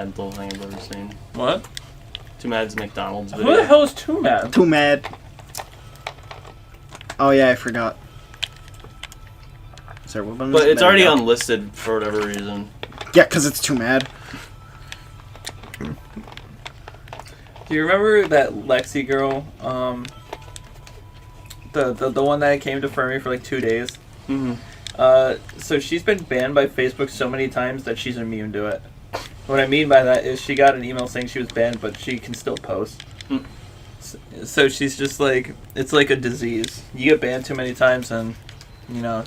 mental thing I've ever seen. What? Too Mad's McDonald's video. Who the hell is Too Mad? Too Mad. Oh yeah, I forgot. Sorry, what but it's already unlisted for whatever reason. Yeah, because it's Too Mad. Do you remember that Lexi girl? The one that came to Fermi for like 2 days? Mm-hmm. So she's been banned by Facebook so many times that she's immune to it. What I mean by that is she got an email saying she was banned, but she can still post. Mm. So she's just like, it's like a disease. You get banned too many times and, you know,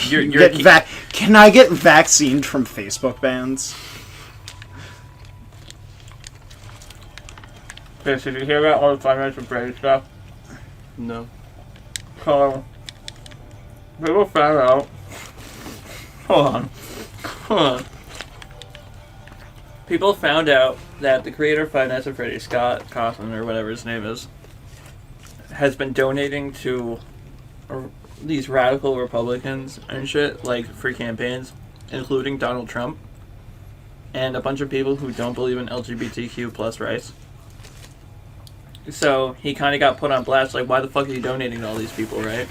you're Can I get vaccinated from Facebook bans? Okay, so did you hear about all the 5 Nights at Freddy's stuff? No. So, people found out. Hold on. People found out that the creator of Five Nights at Freddy's, Scott Cawthon, or whatever his name is, has been donating to these radical Republicans and shit, like, for campaigns, including Donald Trump, and a bunch of people who don't believe in LGBTQ plus rights. So he kind of got put on blast, like, why the fuck are you donating to all these people, right?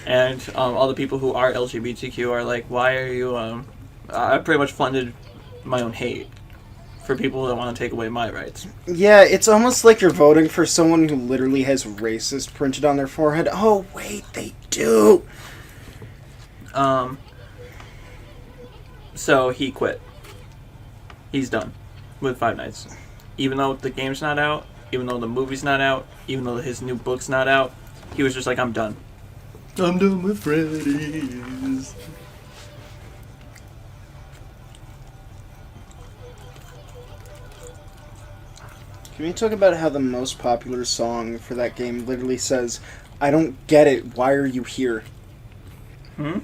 And all the people who are LGBTQ are like, why are you, I pretty much funded my own hate for people that want to take away my rights. Yeah, it's almost like you're voting for someone who literally has racist printed on their forehead. Oh, wait, they do! So he quit. He's done with Five Nights. Even though the game's not out, even though the movie's not out, even though his new book's not out, he was just like, I'm done. I'm done with Freddy's. Can we talk about how the most popular song for that game literally says, I don't get it, why are you here? Hmm?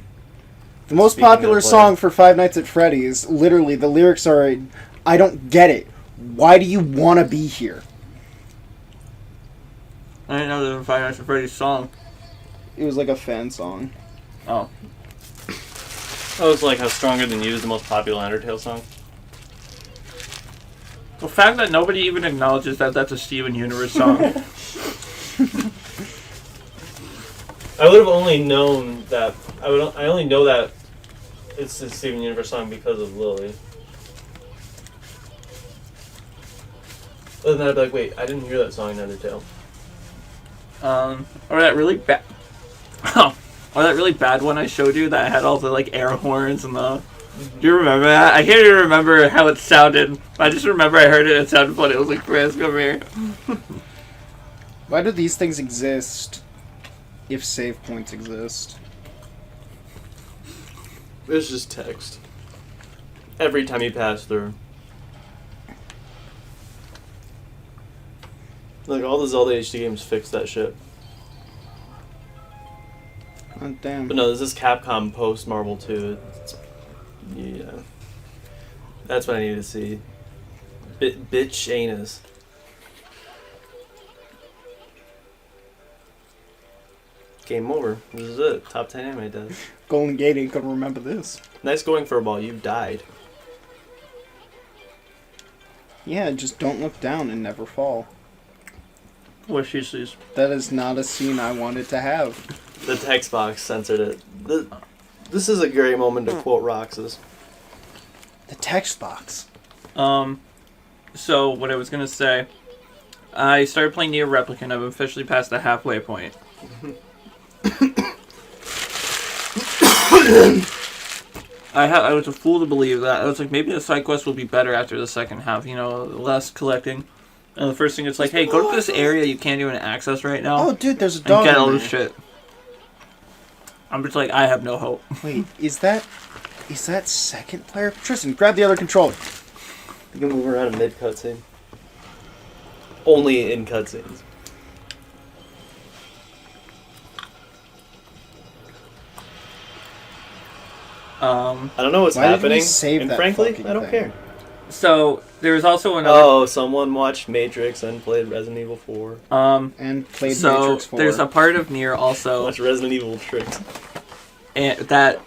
The most popular song for Five Nights at Freddy's, literally, the lyrics are, I don't get it, why do you want to be here? I didn't know there was a Five Nights at Freddy's song. It was like a fan song. Oh. I was like, how Stronger Than You is the most popular Undertale song. The fact that nobody even acknowledges that that's a Steven Universe song. I would have only known that. I only know that it's a Steven Universe song because of Lily. Other than that, I'd be like, wait, I didn't hear that song in Undertale. Or that really bad. Or that really bad one I showed you that had all the like air horns and the. Do you remember that? I can't even remember how it sounded. I just remember I heard it. It sounded funny. It was like, Chris, come here. Why do these things exist if save points exist? It's just text. Every time you pass through. Like, all the Zelda HD games fix that shit. Oh, damn. But no, this is Capcom post Marvel 2. Yeah. That's what I need to see. Bitch anus. Game over. This is it. Top 10 anime deaths. Golden Gate ain't gonna remember this. Nice going for a ball. You died. Yeah, just don't look down and never fall. What she sees. That is not a scene I wanted to have. The text box censored it. This is a great moment to quote Roxas. The text box. So what I was gonna say, I started playing Nier Replicant. I've officially passed the halfway point. I was a fool to believe that. I was like, maybe the side quest will be better after the second half. You know, less collecting. And the first thing it's like, hey, go to this area you can't even access right now. Oh, dude, there's a dog. And get in all there. this shit. I'm just like, I have no hope. Wait, is that second player? Tristan, grab the other controller. You can move around in mid cutscene. Only in cutscenes. I don't know what's happening. And frankly, I don't care. So there was also another. Oh, someone watched Matrix and played Resident Evil 4. And played Matrix 4. There's a part of Nier also. Watch Resident Evil Tricks. And that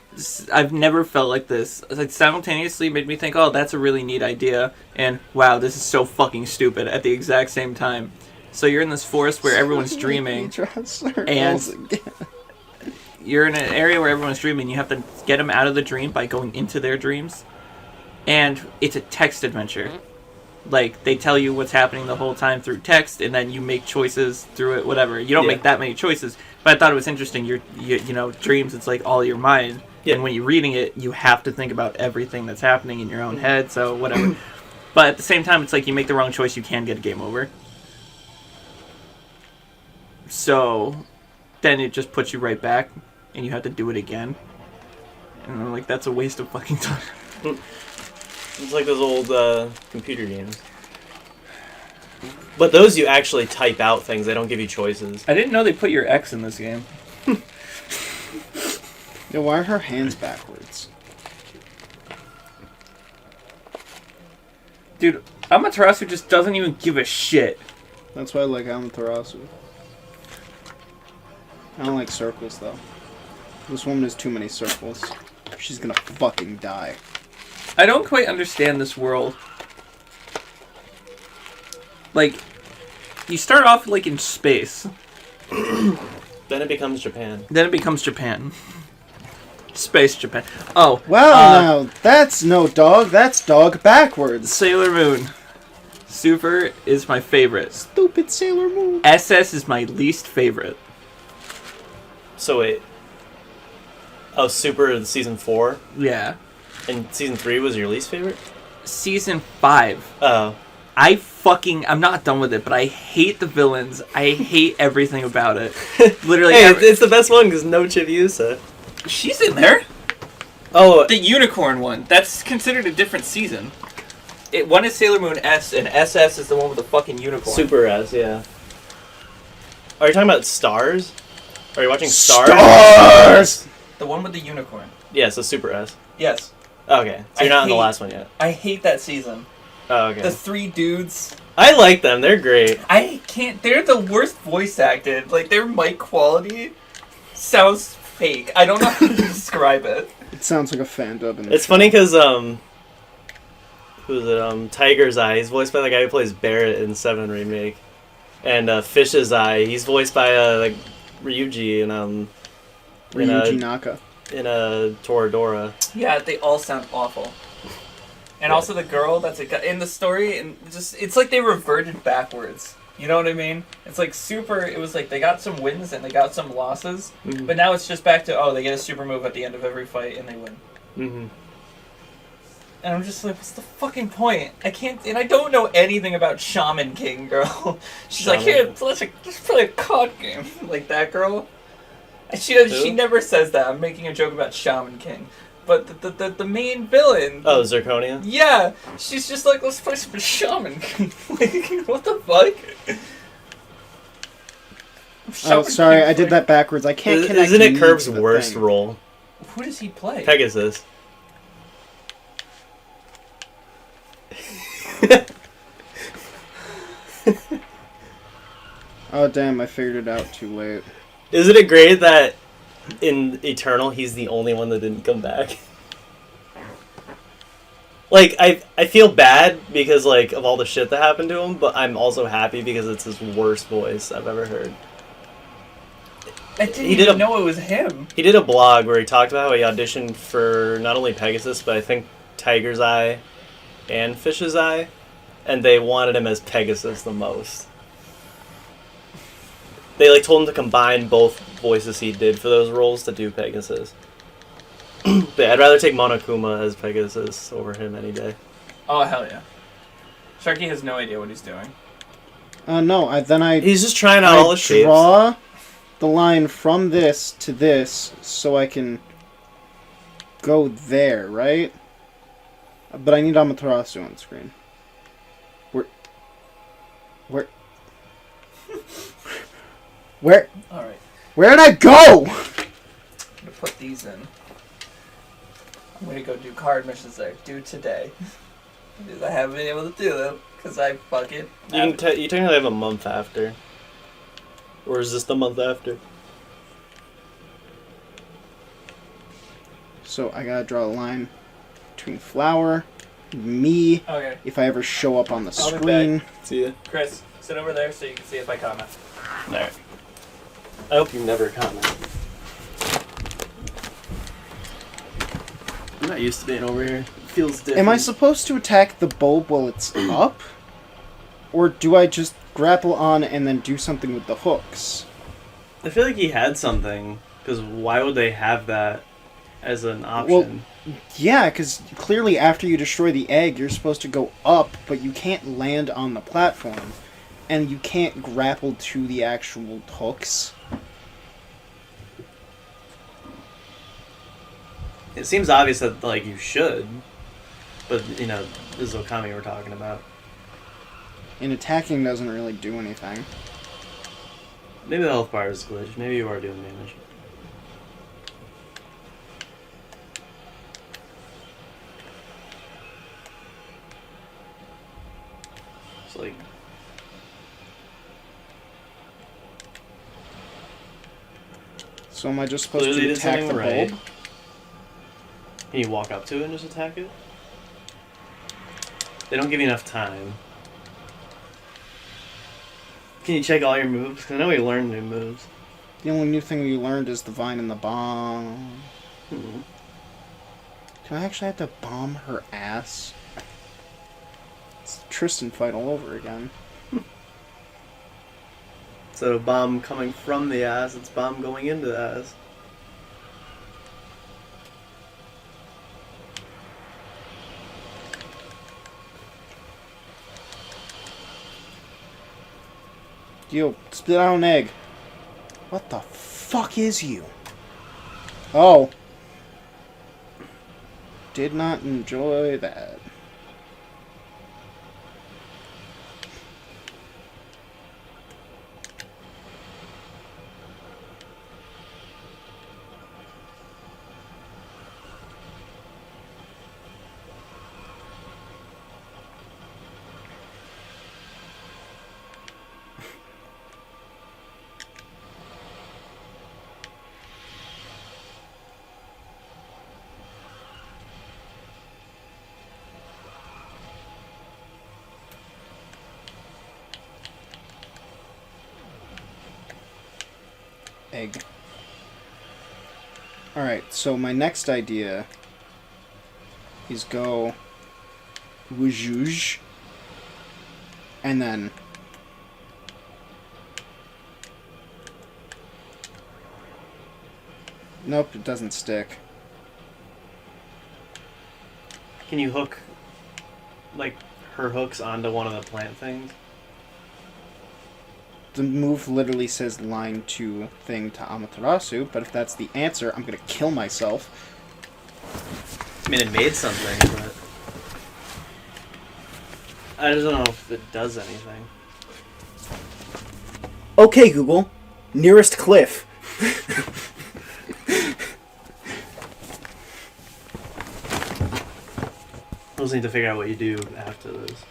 I've never felt like this. It simultaneously made me think, oh, that's a really neat idea, and wow, this is so fucking stupid at the exact same time. So you're in this forest where everyone's dreaming, and you're in an area where everyone's dreaming. You have to get them out of the dream by going into their dreams, and it's a text adventure. Like, they tell you what's happening the whole time through text, and then you make choices through it, whatever. You don't make that many choices, but I thought it was interesting. You know, dreams, it's like all your mind. Yeah. And when you're reading it, you have to think about everything that's happening in your own head, so whatever. But at the same time, it's like you make the wrong choice, you can get a game over. So then it just puts you right back, and you have to do it again. And I'm like, that's a waste of fucking time. It's like those old computer games. But those you actually type out things, they don't give you choices. I didn't know they put your X in this game. Yo, why are her hands backwards? Dude, Amaterasu just doesn't even give a shit. That's why I like Amaterasu. I don't like circles, though. This woman has too many circles. She's gonna fucking die. I don't quite understand this world. Like, you start off, like, in space. Then it becomes Japan. Space Japan. Oh. Well, now, that's no dog. That's dog backwards. Sailor Moon. Super is my favorite. Stupid Sailor Moon. SS is my least favorite. So wait. Oh, Super season 4? Yeah. And season 3 was your least favorite? Season 5. Oh. I'm not done with it, but I hate the villains. I hate everything about it. Literally. Hey, it's the best one because no Chibiusa. She's in there. Oh. The unicorn one. That's considered a different season. One is Sailor Moon S, and SS is the one with the fucking unicorn. Super S, yeah. Are you talking about Stars? Are you watching Stars? Stars! The one with the unicorn. Yeah, so Super S. Yes. Okay, so you're not in the last one yet. I hate that season. Oh, okay. The 3 dudes. I like them. They're great. I can't. They're the worst voice acted. Like, their mic quality sounds fake. I don't know how to describe it. It sounds like a fan dub. It's funny because, who's it? Tiger's Eye. He's voiced by the guy who plays Barrett in 7 Remake. And Fish's Eye. He's voiced by, Ryuji in, Ryuji Naka. In Toradora. Yeah, they all sound awful. And also the girl that's in the story, and it's like they reverted backwards. You know what I mean? It's like Super, it was like they got some wins and they got some losses, but now it's just back to, they get a super move at the end of every fight and they win. Mm-hmm. And I'm just like, what's the fucking point? I can't, and I don't know anything about Shaman King, girl. She's like, here, let's play a card game. Like that girl. She never says that. I'm making a joke about Shaman King. But the main villain... Oh, Zirconia? Yeah. She's just like, let's play some Shaman King. Like, what the fuck? Oh, sorry, I did that backwards. I can't connect. Isn't it Curb's worst role? Who does he play? Pegasus. Oh, damn, I figured it out too late. Isn't it great that in Eternal he's the only one that didn't come back? Like, I feel bad because, like, of all the shit that happened to him, but I'm also happy because it's his worst voice I've ever heard. I didn't even know it was him. He did a blog where he talked about how he auditioned for not only Pegasus, but I think Tiger's Eye and Fish's Eye, and they wanted him as Pegasus the most. They, like, told him to combine both voices he did for those roles to do Pegasus. But I'd rather take Monokuma as Pegasus over him any day. Oh, hell yeah. Sharky has no idea what he's doing. No, He's just trying out all the shapes. Draw the line from this to this so I can go there, right? But I need Amaterasu on the screen. Where? Alright. Where did I go? I'm gonna put these in. I'm gonna go do card missions there. Do today. Because I haven't been able to do them. Because I fucking... You technically have a month after. Or is this the month after? So I gotta draw a line between Flower, me, Okay. if I ever show up on the I'll be screen. See ya. Chris, sit over there so you can see if I comment. Alright. I hope you never comment. I'm not used to being over here. It feels different. Am I supposed to attack the bulb while it's up? Or do I just grapple on and then do something with the hooks? I feel like he had something, because why would they have that as an option? Yeah, because clearly after you destroy the egg, you're supposed to go up, but you can't land on the platform. And you can't grapple to the actual hooks. It seems obvious that, like, you should. But, you know, this is Okami we're talking about. And attacking doesn't really do anything. Maybe the health bar is glitched. Maybe you are doing damage. It's like... So am I just supposed Clearly to did attack something the right. bulb? Can you walk up to it and just attack it? They don't give you enough time. Can you check all your moves? 'Cause I know we learned new moves. The only new thing we learned is the vine and the bomb. Hmm. Do I actually have to bomb her ass? It's a Tristan fight all over again. Instead of bomb coming from the ass, it's bomb going into the ass. Yo, spit out an egg. What the fuck is you? Oh. Did not enjoy that. Egg. Alright, so my next idea is go wujouj and then nope, it doesn't stick. Can you hook, like, her hooks onto one of the plant things? The move literally says line 2 thing to Amaterasu, but if that's the answer, I'm gonna kill myself. I mean, it made something, but... I just don't know if it does anything. Okay, Google. Nearest cliff. I just need to figure out what you do after this.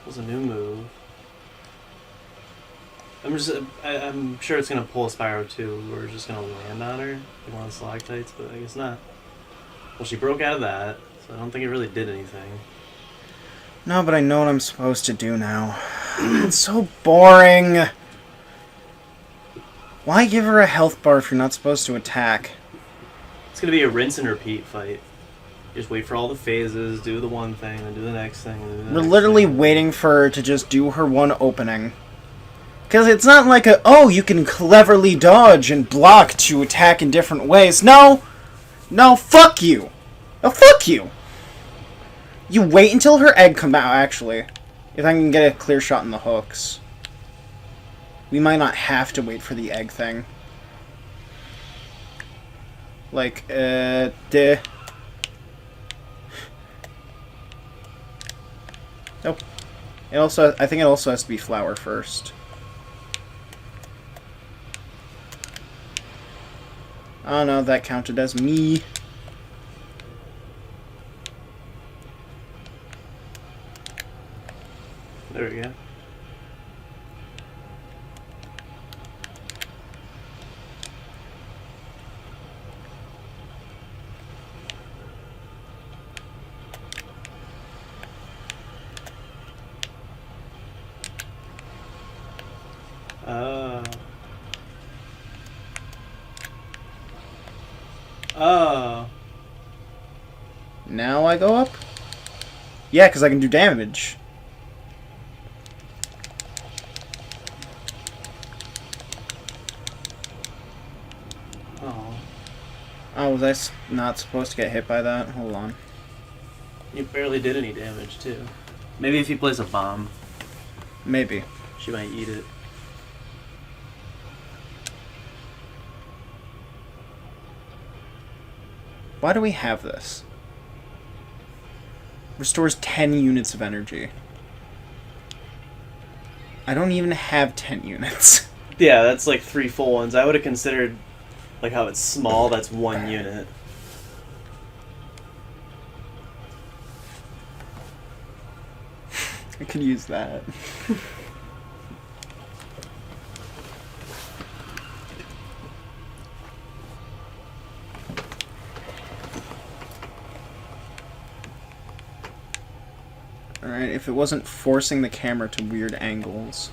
What's a new move? I'm sure it's gonna pull a Spyro 2. We're just gonna land on her, like one of the stalactites, but I guess not. Well, she broke out of that, so I don't think it really did anything. No, but I know what I'm supposed to do now. It's so boring. Why give her a health bar if you're not supposed to attack? It's gonna be a rinse and repeat fight. Just wait for all the phases, do the one thing, then do the next thing. Then do the We're next literally thing. waiting for her to just do her one opening. Because it's not like oh, you can cleverly dodge and block to attack in different ways. No! No, fuck you! No, fuck you! You wait until her egg comes out, actually. If I can get a clear shot in the hooks. We might not have to wait for the egg thing. Like, Nope. It also, I think it also has to be flour first. Oh no, that counted as me. There we go. Oh. Now I go up? Yeah, because I can do damage. Oh. Oh, was I not supposed to get hit by that? Hold on. You barely did any damage, too. Maybe if he plays a bomb, Maybe. she might eat it. Why do we have this? Restores 10 units of energy. I don't even have 10 units. Yeah, that's like 3 full ones. I would have considered, like, how it's small, that's 1 unit. I could use that. Alright, if it wasn't forcing the camera to weird angles.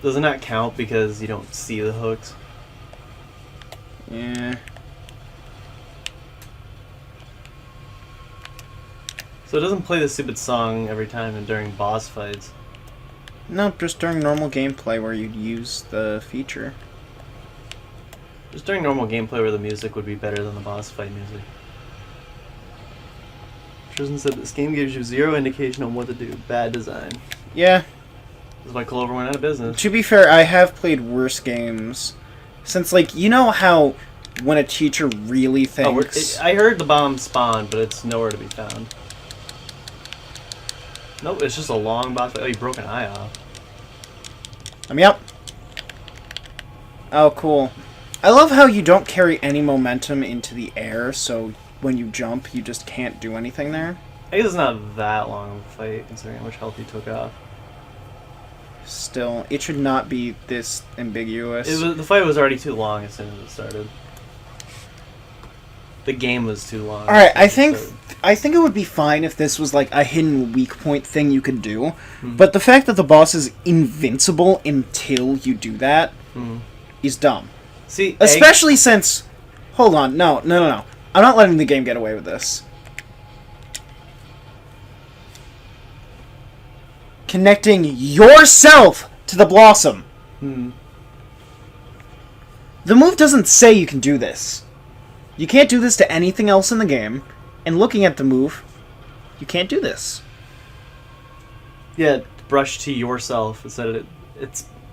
Doesn't that count because you don't see the hooks? Yeah. So it doesn't play the stupid song every time and during boss fights. No, just during normal gameplay where you'd use the feature. Just during normal gameplay where the music would be better than the boss fight music. Tristan said this game gives you 0 indication on what to do. Bad design. Yeah. That's why Clover went out of business. To be fair, I have played worse games. Since, like, you know how when a teacher really thinks... I heard the bomb spawn, but it's nowhere to be found. Nope, it's just a long boss fight. Oh, you broke an eye off. Let me up. Oh, cool. I love how you don't carry any momentum into the air, so when you jump, you just can't do anything there. I guess it's not that long of a fight, considering how much health you took off. Still, it should not be this ambiguous. The fight was already too long as soon as it started. The game was too long. Alright, I think it would be fine if this was like a hidden weak point thing you could do, but the fact that the boss is invincible until you do that is dumb. See, Especially since... Hold on, no. I'm not letting the game get away with this. Connecting yourself to the blossom. The move doesn't say you can do this. You can't do this to anything else in the game, and looking at the move, you can't do this. Yeah, brush to yourself. It's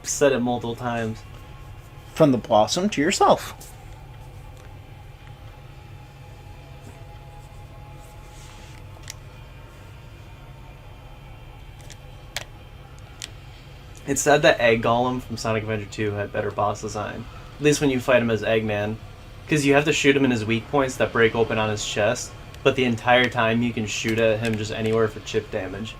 said it multiple times. From the blossom to yourself. It's said that Egg Golem from Sonic Adventure 2 had better boss design. At least when you fight him as Eggman. Because you have to shoot him in his weak points that break open on his chest, but the entire time you can shoot at him just anywhere for chip damage.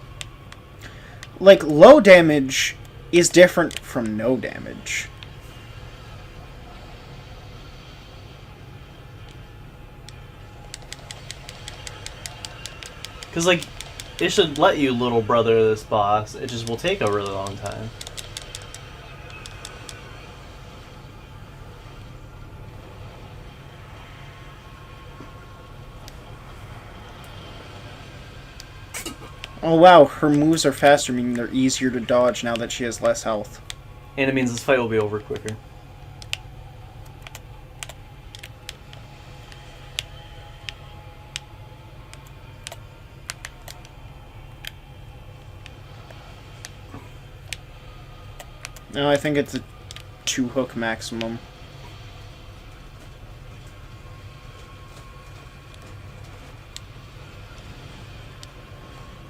Like, low damage is different from no damage. Because, like, it should let you little brother this boss. It just will take a really long time. Oh wow, her moves are faster, meaning they're easier to dodge now that she has less health. And it means this fight will be over quicker. No, I think it's a 2-hook maximum.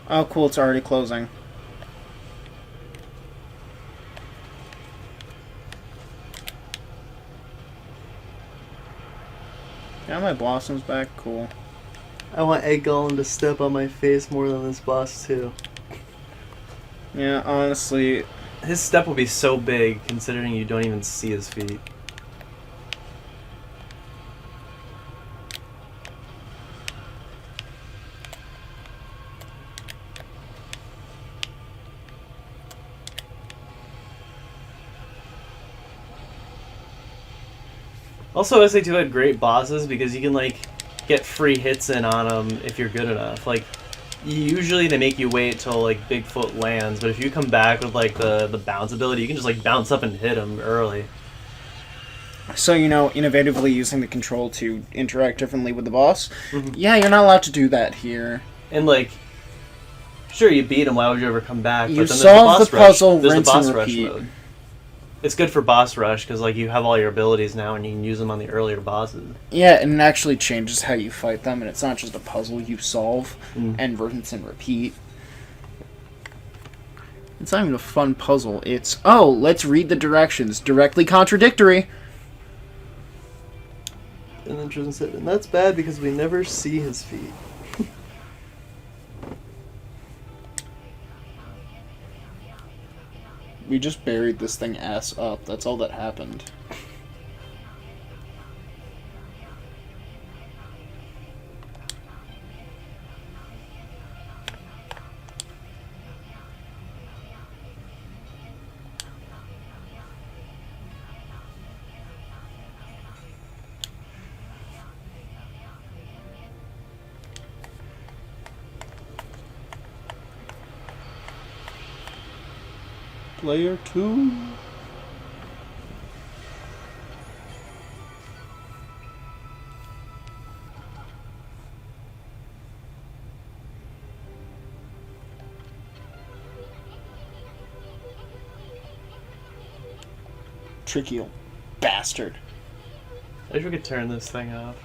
Oh cool, it's already closing. Got my blossoms back, cool. I want Egg Golem to step on my face more than this boss, too. Yeah, honestly... His step will be so big, considering you don't even see his feet. Also, SA2 had great bosses because you can like get free hits in on them if you're good enough. Like usually they make you wait till like Bigfoot lands, but if you come back with like the bounce ability, you can just like bounce up and hit him early. So, innovatively using the control to interact differently with the boss. Mhm. Yeah, you're not allowed to do that here. And like, sure, you beat him. Why would you ever come back? You But then solve there's the puzzle, There's the rinse boss and rush repeat. mode. It's good for boss rush because like you have all your abilities now and you can use them on the earlier bosses. Yeah, and it actually changes how you fight them, and it's not just a puzzle you solve Mm. and rinse and repeat. It's not even a fun puzzle. It's, oh, let's read the directions. Directly contradictory. And then Tristan said, and that's bad because we never see his feet. We just buried this thing ass up. That's all that happened. Player 2. Tricky old bastard. I wish we could turn this thing off.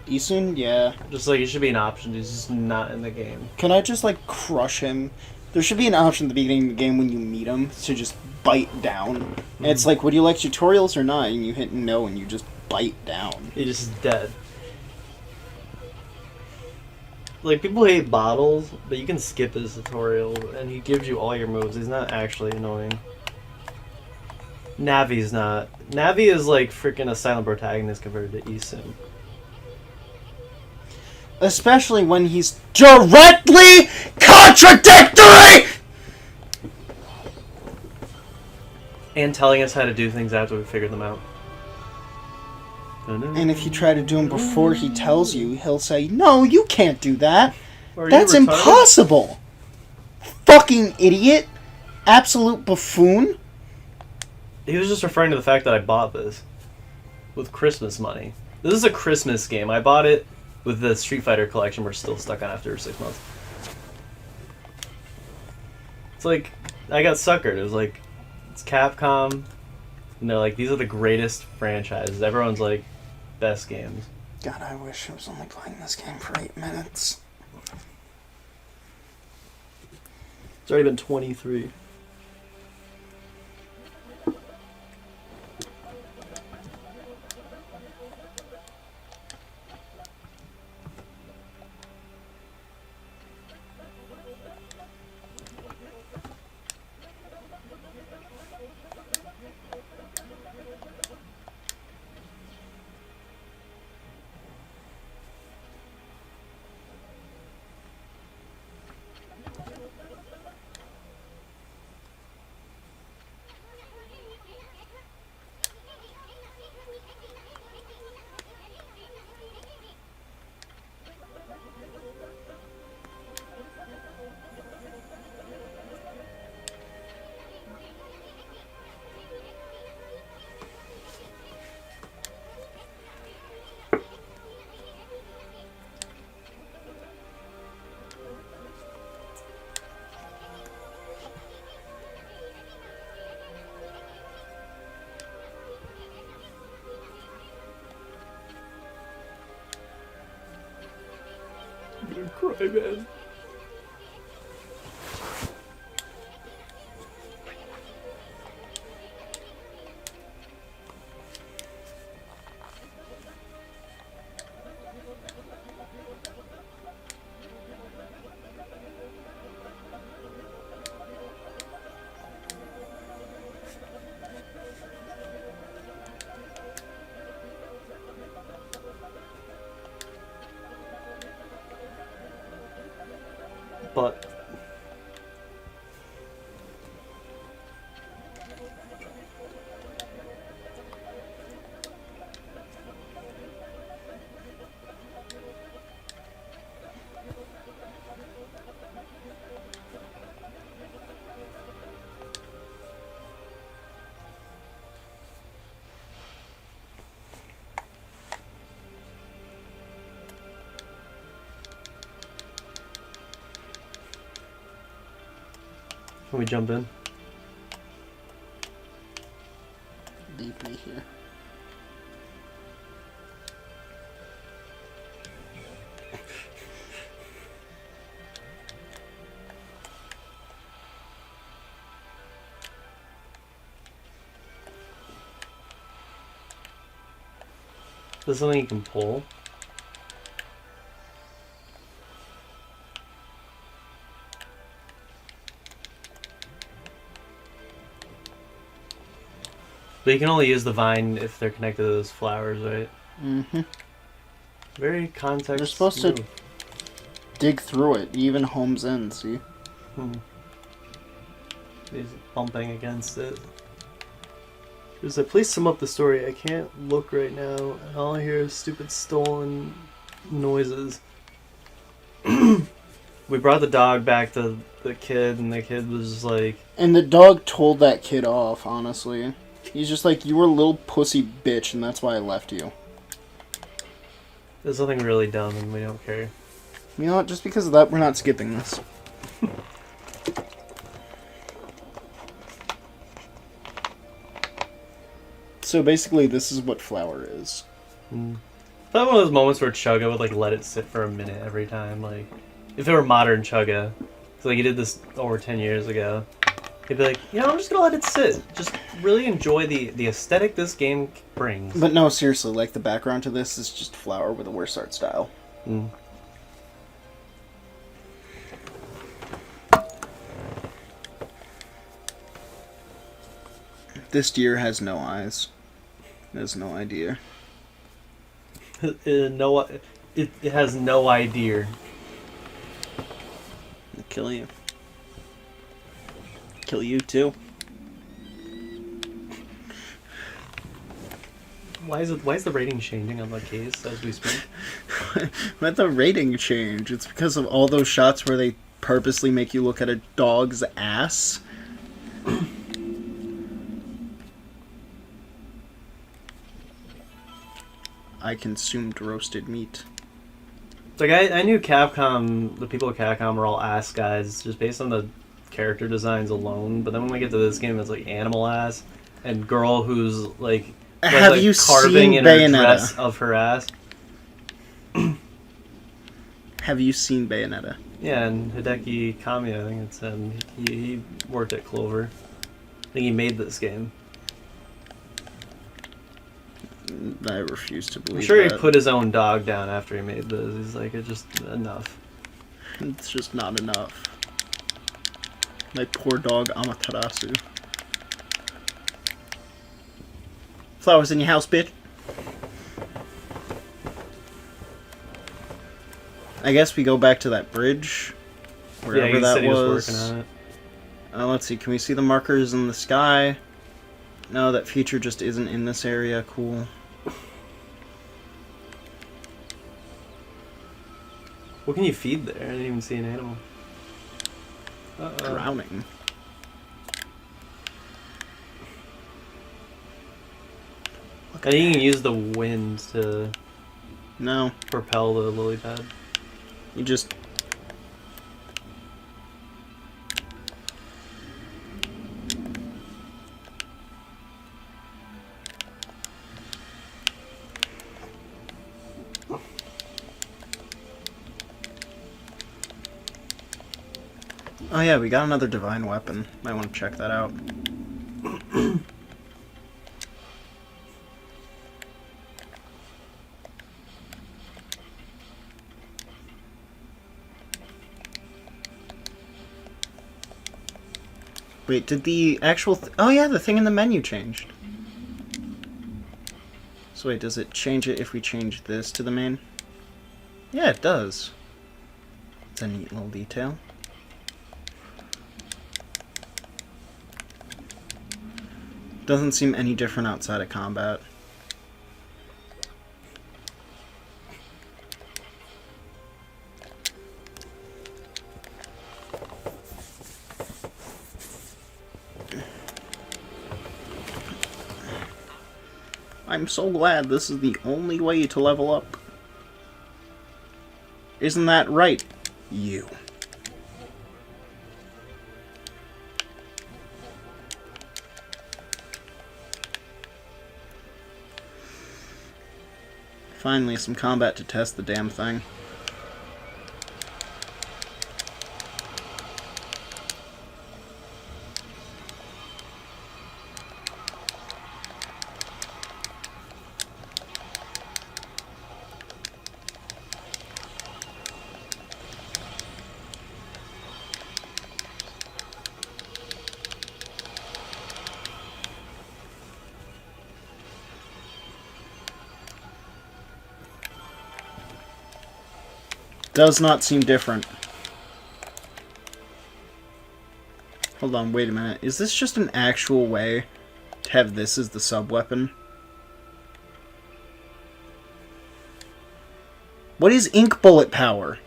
Isun, yeah. Just like it should be an option. He's just not in the game. Can I just, crush him? There should be an option at the beginning of the game when you meet him to just bite down. And it's like, would you like tutorials or not? And you hit no and you just bite down. He's just dead. Like, people hate Bottles, but you can skip his tutorial, and he gives you all your moves. He's not actually annoying. Navi's not. Navi is like freaking a silent protagonist compared to Isun. Especially when he's directly contradictory! And telling us how to do things after we figured them out. And if you try to do him before he tells you, he'll say, no, you can't do that. Are you That's retarded? impossible! Fucking idiot! Absolute buffoon! He was just referring to the fact that I bought this with Christmas money. This is a Christmas game. I bought it with the Street Fighter collection we're still stuck on after 6 months. It's like, I got suckered. It was like, it's Capcom, and they're like, these are the greatest franchises. Everyone's like, best games. God, I wish I was only playing this game for 8 minutes. It's already been 23. I'm gonna cry, man. But Can we jump in? Leave me here. There's something you can pull. But you can only use the vine if they're connected to those flowers, right? Mm-hmm. Very context. You're supposed to dig through it, even homes in, see? He's bumping against it. There's like, please sum up the story. I can't look right now. All I hear is stupid stolen noises. We brought the dog back to the kid, and the kid was like... And the dog told that kid off, honestly. He's just like, you were a little pussy bitch, and that's why I left you. There's something really dumb, and we don't care. You know what? Just because of that, we're not skipping this. So basically, this is what flour is. That one of those moments where Chugga would like let it sit for a minute every time. Like, if it were modern Chugga, so like he did this over 10 years ago, he'd be like, you know, I'm just gonna let it sit. Just really enjoy the aesthetic this game brings. But no, seriously, like the background to this is just flour with a worse art style. This deer has no eyes. It has no idea. It has no idea. I'll kill you. Kill you too. Why is the rating changing on the case as we speak? Let the rating change. It's because of all those shots where they purposely make you look at a dog's ass. I consumed roasted meat. Like, I knew Capcom, the people at Capcom were all ass guys just based on the character designs alone, but then when we get to this game, it's like animal ass and girl who's like Have like you carving seen in her Bayonetta? dress of her ass. Have you seen Bayonetta? Yeah, and Hideki Kamiya, I think it's him. He worked at Clover. I think he made this game. I refuse to believe I'm sure that. he put his own dog down after he made this. He's like, it's just enough. It's just not enough. My poor dog Amaterasu. Flowers in your house, bitch. I guess we go back to that bridge. Wherever yeah, he that said he was. was working on it. Let's see, can we see the markers in the sky? No, that feature just isn't in this area. Cool. What can you feed there? I didn't even see an animal. Drowning. And you can use the wind to No, propel the lily pad. you just... Oh yeah, we got another divine weapon. Might want to check that out. Wait, did the actual... oh yeah, the thing in the menu changed. So wait, does it change it if we change this to the main? Yeah, it does. It's a neat little detail. Doesn't seem any different outside of combat. I'm so glad this is the only way to level up. Isn't that right, you? Finally, some combat to test the damn thing. Does not seem different. Hold on, wait a minute. Is this just an actual way to have this as the sub-weapon? What is ink bullet power?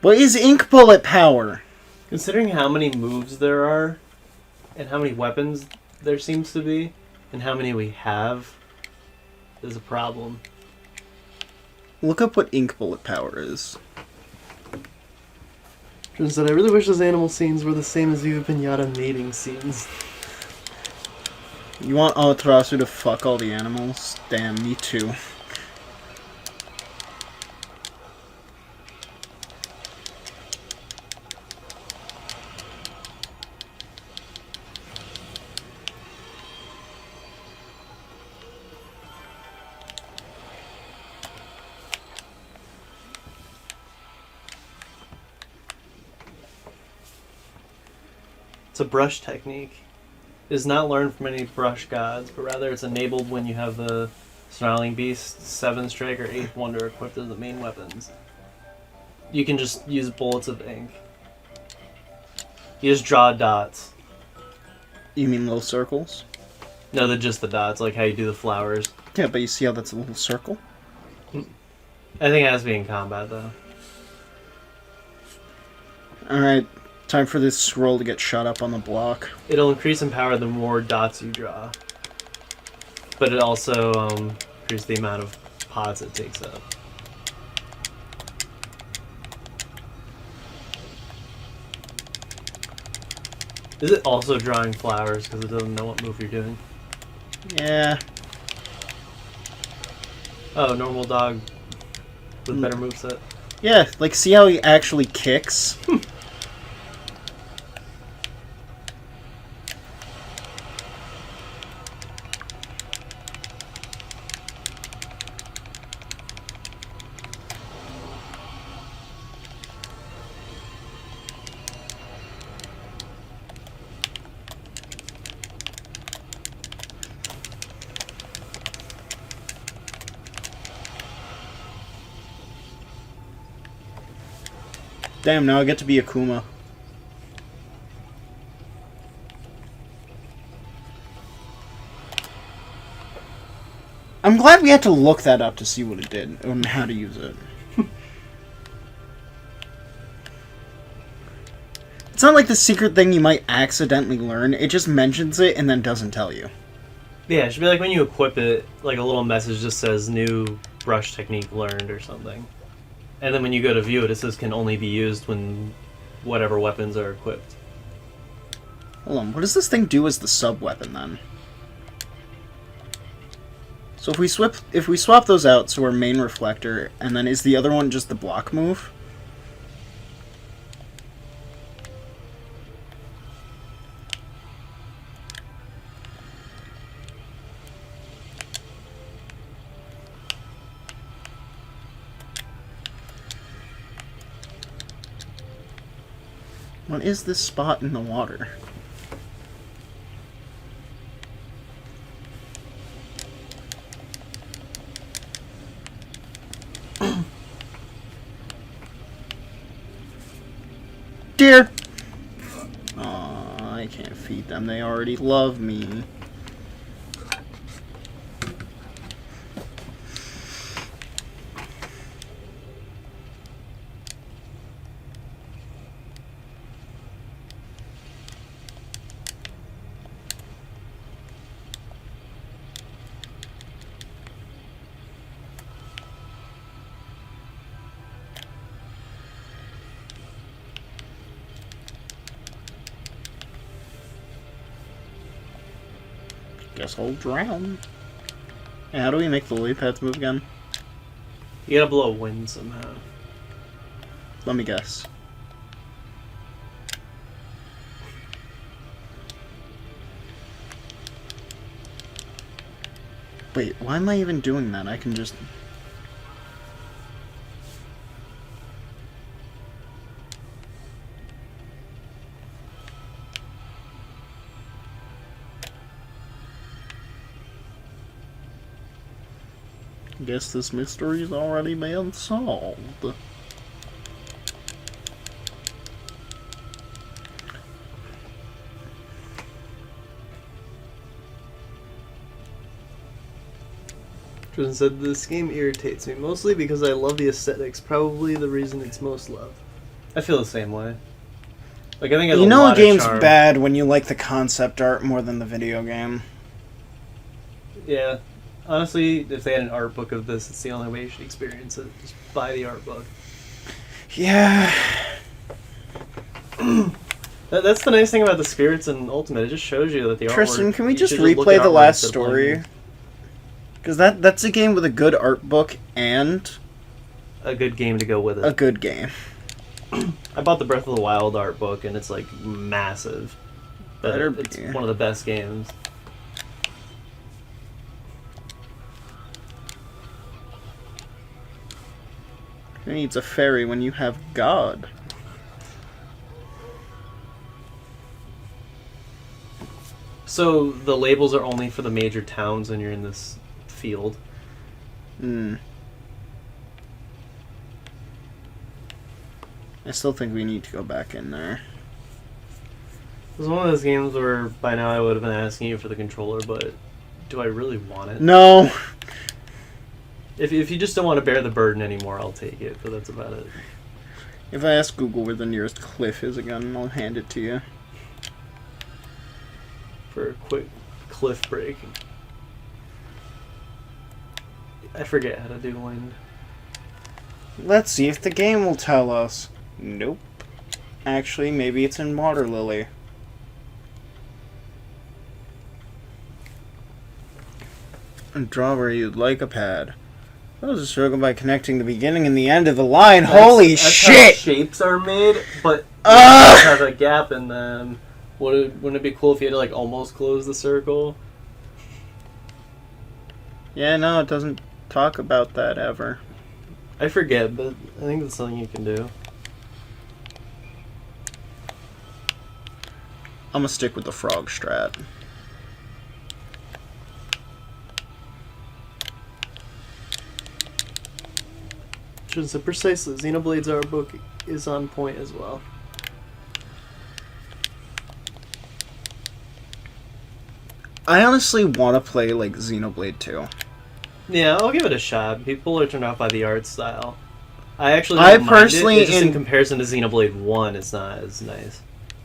What is ink bullet power? Considering how many moves there are, and how many weapons there seems to be, and how many we have, is a problem. Look up what ink bullet power is. Trin said, I really wish those animal scenes were the same as Viva Pinata mating scenes. You want Amaterasu to fuck all the animals? Damn, me too. It's a brush technique. It is not learned from any brush gods, but rather it's enabled when you have the Snarling Beast, 7th Strike, or 8th Wonder equipped as the main weapons. You can just use bullets of ink. You just draw dots. You mean little circles? No, they're just the dots, like how you do the flowers. Yeah, but you see how that's a little circle? I think it has to be in combat, though. Alright, time for this scroll to get shot up on the block. It'll increase in power the more dots you draw. But it also increases the amount of pods it takes up. Is it also drawing flowers because it doesn't know what move you're doing? Yeah. Oh, normal dog with better moveset. Yeah, like see how he actually kicks? Damn, now I get to be Akuma. I'm glad we had to look that up to see what it did and how to use it. It's not like the secret thing you might accidentally learn. It just mentions it and then doesn't tell you. Yeah, it should be like when you equip it, like a little message just says new brush technique learned or something. And then when you go to view it, it says can only be used when whatever weapons are equipped. Hold on, what does this thing do as the sub-weapon then? So if we swap those out, so we're main reflector, and then is the other one just the block move? What is this spot in the water? Dear! Aw, I can't feed them. They already love me. Guess I'll drown. And how do we make the lily pads move again? You gotta blow wind somehow. Let me guess. Wait, why am I even doing that? I can just... Guess this mystery's already been solved. Tristan said, this game irritates me, mostly because I love the aesthetics, probably the reason it's most loved. I feel the same way. Like, I think it has You a know lot a of game's charm. bad when you like the concept art more than the video game. Yeah. Honestly, if they had an art book of this, it's the only way you should experience it. Just buy the art book. Yeah. That's the nice thing about the spirits in Ultimate. It just shows you that the Tristan, artwork... can we you just should look replay at the artwork last instead of playing story? it. Because that's a game with a good art book and A good game to go with a it. good game. I bought the Breath of the Wild art book, and it's, like, massive. But Better it's be. one of the best games. Who needs a fairy when you have God? So the labels are only for the major towns when you're in this field. Hmm. I still think we need to go back in there. It was one of those games where by now I would have been asking you for the controller, but do I really want it? No! If you just don't want to bear the burden anymore, I'll take it, but that's about it. If I ask Google where the nearest cliff is again, I'll hand it to you. For a quick cliff break. I forget how to do wind. Let's see if the game will tell us. Nope. Actually, maybe it's in Water Lily. And draw where you'd like a pad. That was a struggle by connecting the beginning and the end of the line. Holy That's shit! how shapes are made, but Ugh! have a gap in them. Wouldn't it be cool if you had to like almost close the circle? Yeah, no, it doesn't talk about that ever. I forget, but I think that's something you can do. I'm gonna stick with the frog strat. So precisely, Xenoblade's art book is on point as well. I honestly want to play like Xenoblade 2. Yeah, I'll give it a shot. People are turned off by the art style. I actually I don't mind personally, it. It's just in in- comparison to Xenoblade 1, it's not as nice.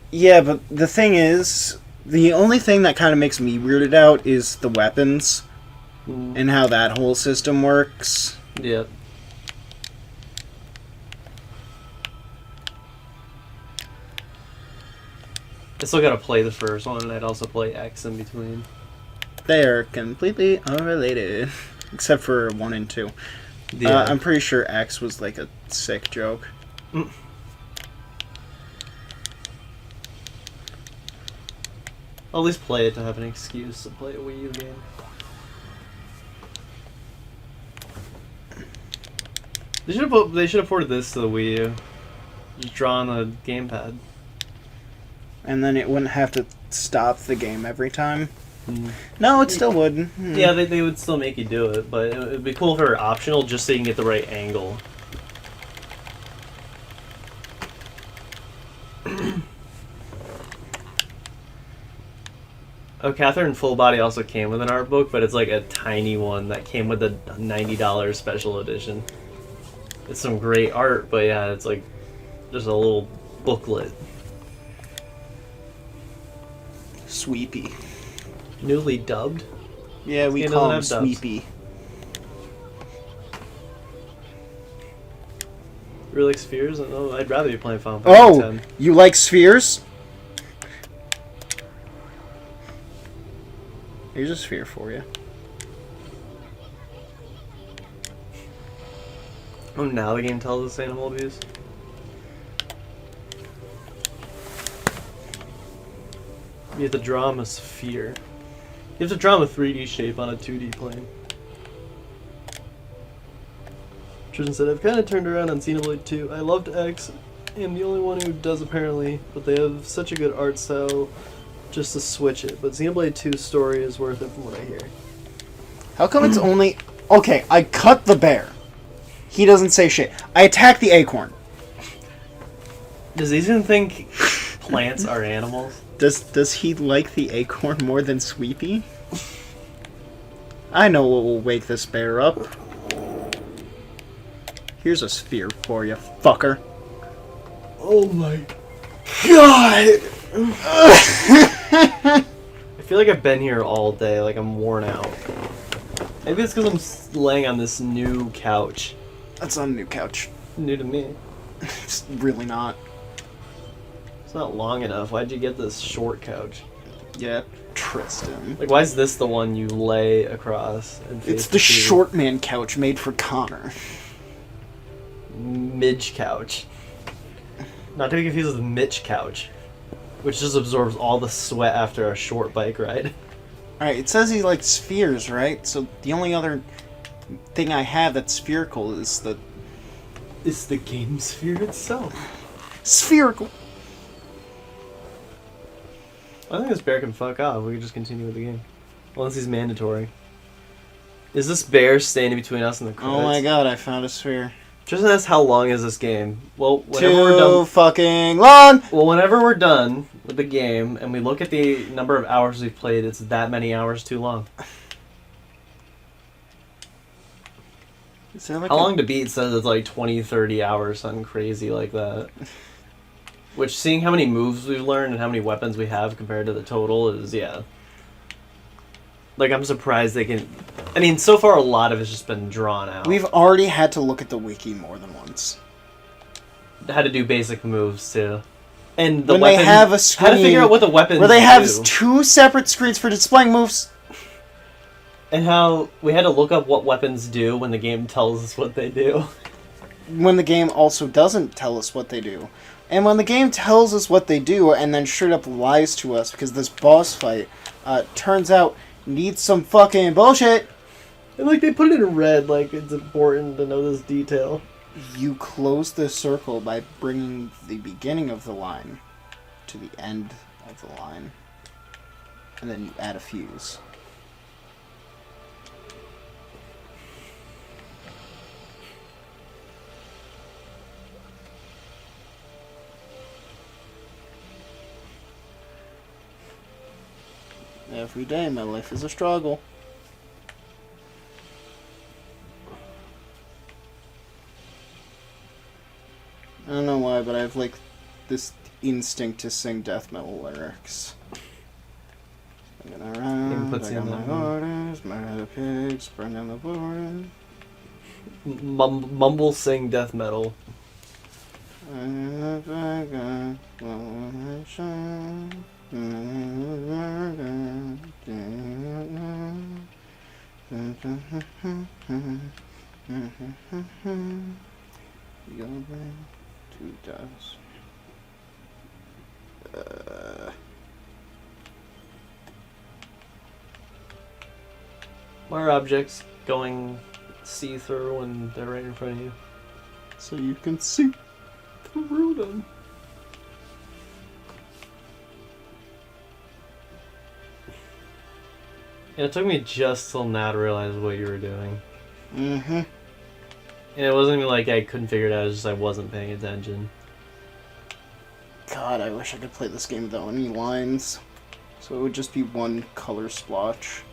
Yeah, but the thing is, the only thing that kind of makes me weirded out is the weapons and how that whole system works. Yeah. I still gotta play the first one, and I'd also play X in between. They are completely unrelated, except for 1 and 2. Yeah. I'm pretty sure X was like a sick joke. I'll at least play it to have an excuse to play a Wii U game. They should have ported this to the Wii U. Just draw on the gamepad. And then it wouldn't have to stop the game every time. No, it still would. Yeah, they would still make you do it, but it would be cool if it were optional just so you can get the right angle. Oh, Catherine Full Body also came with an art book, but it's like a tiny one that came with a $90 special edition. It's some great art, but yeah, it's like just a little booklet. Sweepy. Newly dubbed? Yeah, we Game call him doesn't have dubs. Sweepy. Really like Spheres? Oh, I'd rather be playing Final Fantasy Oh, X. you like spheres? Here's a sphere for you. Oh, now the game tells us animal abuse? You have to draw him a sphere. You have to draw him a 3D shape on a 2D plane. Tristan said, I've kind of turned around on Xenoblade 2. I loved X, and the only one who does apparently, but they have such a good art style just to switch it. But Xenoblade 2's story is worth it from what I hear. How come it's only... Okay, I cut the bear. He doesn't say shit. I attack the acorn. Does Ethan think plants are animals? Does he like the acorn more than Sweepy? I know what will wake this bear up. Here's a sphere for you, fucker. Oh my god! I feel like I've been here all day, like I'm worn out. Maybe it's because I'm laying on this new couch. That's not a new couch. New to me. It's really not. It's not long enough. Why'd you get this short couch? Yeah, Tristan. Like, why is this the one you lay across? And face It's the short man couch made for Connor. Midge couch. Not to be confused with Mitch couch, which just absorbs all the sweat after a short bike ride. Alright, it says he likes spheres, right? So the only other thing I have that's spherical is the... It's the game sphere itself. Spherical! I think this bear can fuck off. We can just continue with the game. Unless he's mandatory. Is this bear standing between us and the credits? Oh my god, I found a sphere. Just ask how long is this game? Well, whenever Too we're done. fucking long! Well, whenever we're done with the game and we look at the number of hours we've played, it's that many hours too long. Is there like How long to beat says it's like 20, 30 hours, something crazy like that. Which, seeing how many moves we've learned and how many weapons we have compared to the total is, yeah. Like, I'm surprised they can... I mean, so far a lot of it's just been drawn out. We've already had to look at the wiki more than once. How to do basic moves, too. And the when weapon... they have a screen... How to figure out what the weapons where they have do. 2 separate screens for displaying moves. And how we had to look up what weapons do when the game tells us what they do. When the game also doesn't tell us what they do. And when the game tells us what they do and then straight up lies to us because this boss fight turns out needs some fucking bullshit. And like they put it in red, like it's important to know this detail. You close the circle by bringing the beginning of the line to the end of the line. And then you add a fuse. Every day, my life is a struggle. I don't know why, but I have like this instinct to sing death metal lyrics. puts you on that mood. orders, murder pigs, burn down the borders. Mumble sing death metal. Two doves. Why are objects going see-through when they're right in front of you? So you can see Through them. And it took me just till now to realize what you were doing. Mm-hmm. And it wasn't even like I couldn't figure it out, it was just I wasn't paying attention. God, I wish I could play this game without any lines. So it would just be one color splotch.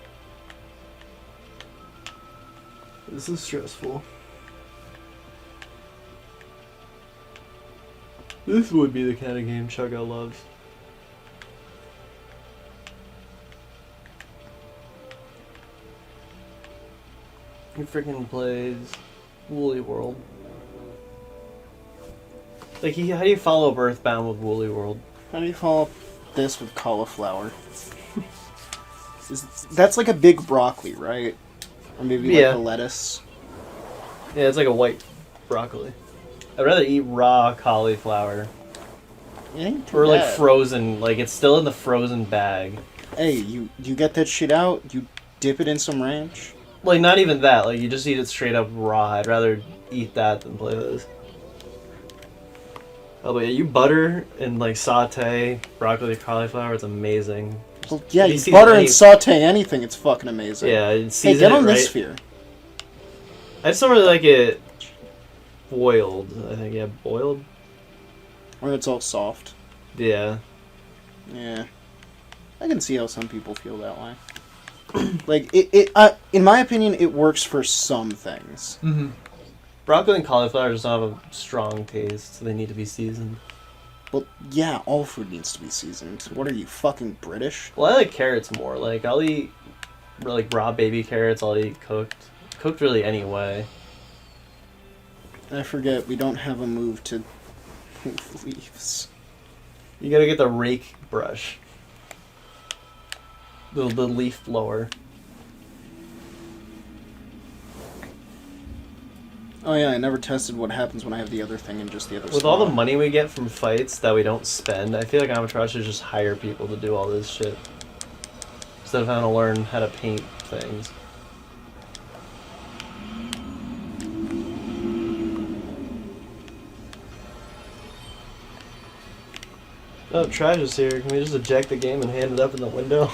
This is stressful. This would be the kind of game Chugga loves. He freaking plays Woolly World. Like, how do you follow up Earthbound with Woolly World? How do you follow up this with cauliflower? That's like a big broccoli, right? Or maybe like Yeah. a lettuce. Yeah, it's like a white broccoli. I'd rather eat raw cauliflower. It ain't too Or like bad. frozen, like it's still in the frozen bag. Hey, you get that shit out, you dip it in some ranch. Like not even that, like you just eat it straight up raw. I'd rather eat that than play this. Oh, but yeah, you butter and like saute broccoli or cauliflower, it's amazing. Well, yeah, You you season butter any- and saute anything, it's fucking amazing. Yeah, Hey, season get it on right. this sphere. I just don't really like it boiled. I think boiled. Or it's all soft. Yeah. Yeah. I can see how some people feel that way. Like, in my opinion, it works for some things. Mm-hmm. Broccoli and cauliflower just don't have a strong taste, so they need to be seasoned. But yeah, all food needs to be seasoned. What are you, fucking British? Well, I like carrots more. Like I'll eat like raw baby carrots. I'll eat cooked really any way. I forget, we don't have a move to move leaves. You gotta get the rake brush. The leaf blower. Oh yeah, I never tested what happens when I have the other thing and just the other With all the slot. money we get from fights that we don't spend, I feel like Amateur should just hire people to do all this shit. Instead of having to learn how to paint things. Oh, Trash is here. Can we just eject the game and hand it up in the window?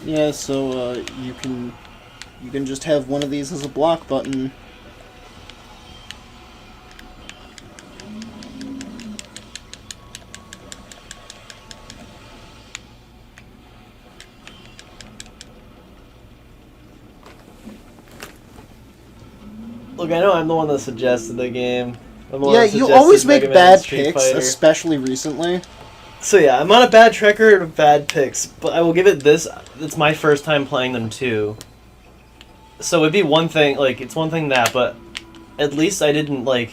Yeah, so you can just have one of these as a block button. Look, I know I'm the one that suggested the game. I'm the one Yeah, that you suggested always make Mega Man bad and Street picks, Fighter. especially recently. So yeah, I'm on a bad track record of bad picks, but I will give it this. It's my first time playing them too. So it'd be one thing, like, it's one thing that, but at least I didn't, like,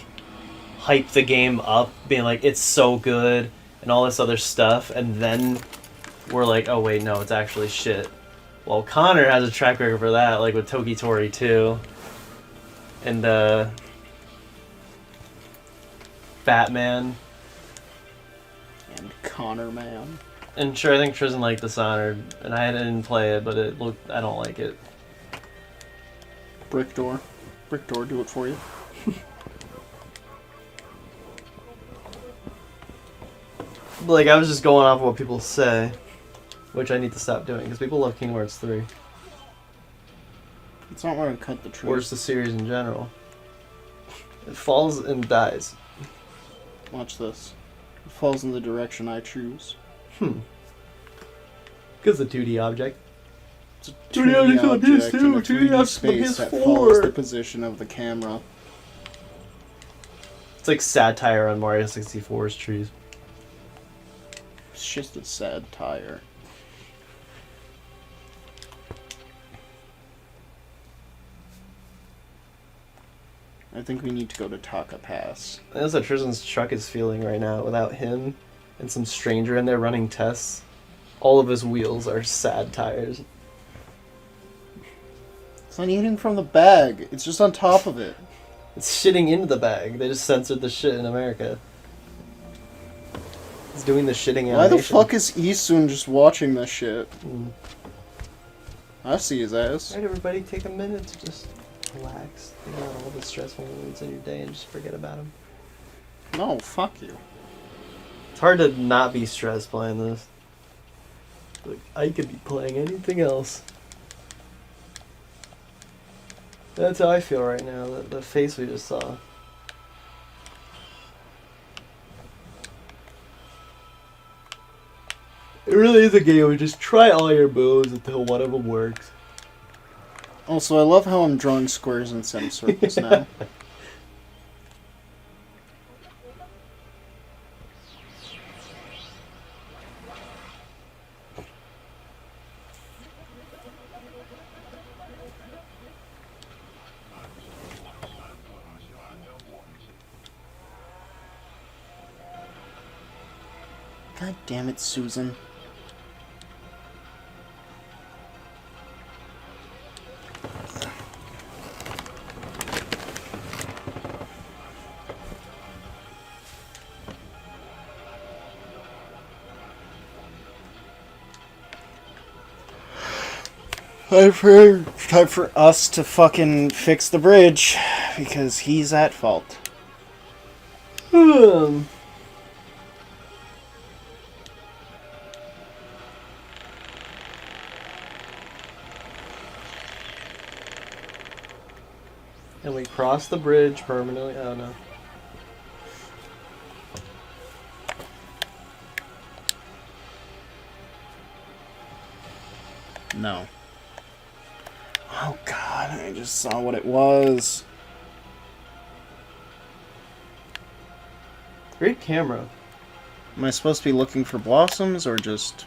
hype the game up, being like, it's so good, and all this other stuff, and then we're like, oh wait, no, it's actually shit. Well, Connor has a track record for that, like with Toki Tori 2. And, Batman. And Connor, man. And sure, I think Tristan liked Dishonored, and I didn't play it, but it looked, I don't like it. Brick door. Brick door, do it for you. Like, I was just going off of what people say, which I need to stop doing, because people love Kingdom Hearts 3. It's not where I cut the tree. Or just the series in general. It falls and dies. Watch this. It falls in the direction I choose. Because the 2D object. It's a 2D 2D object on object in a PS2, 2D 3D on space that PS4. follows the position of the camera. It's like satire on Mario 64's trees. It's just a sad tire. I think we need to go to Taka Pass. That's what Tristan's truck is feeling right now. Without him and some stranger in there running tests, all of his wheels are sad tires. It's not eating from the bag. It's just on top of it. It's shitting into the bag. They just censored the shit in America. He's doing the shitting animation. Why the fuck is Isun just watching this shit? Mm. I see his ass. Alright, everybody, take a minute to just relax. Think about all the stressful moments in your day and just forget about them. No, fuck you. It's hard to not be stressed playing this. Like, I could be playing anything else. That's how I feel right now, the face we just saw. It really is a game where you just try all your moves until one of them works. Also, I love how I'm drawing squares instead of circles now. God damn it, Susan. Time for us to fucking fix the bridge, because he's at fault. And we cross the bridge permanently. Oh no. No. Oh god, I just saw what it was. Great camera. Am I supposed to be looking for blossoms or just...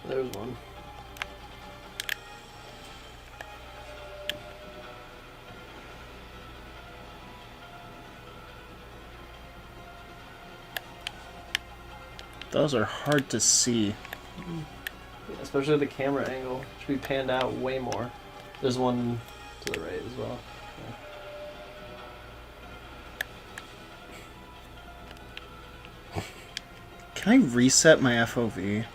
There's one. Those are hard to see. Yeah, especially the camera angle. Should be panned out way more. There's one to the right as well. Yeah. Can I reset my FOV?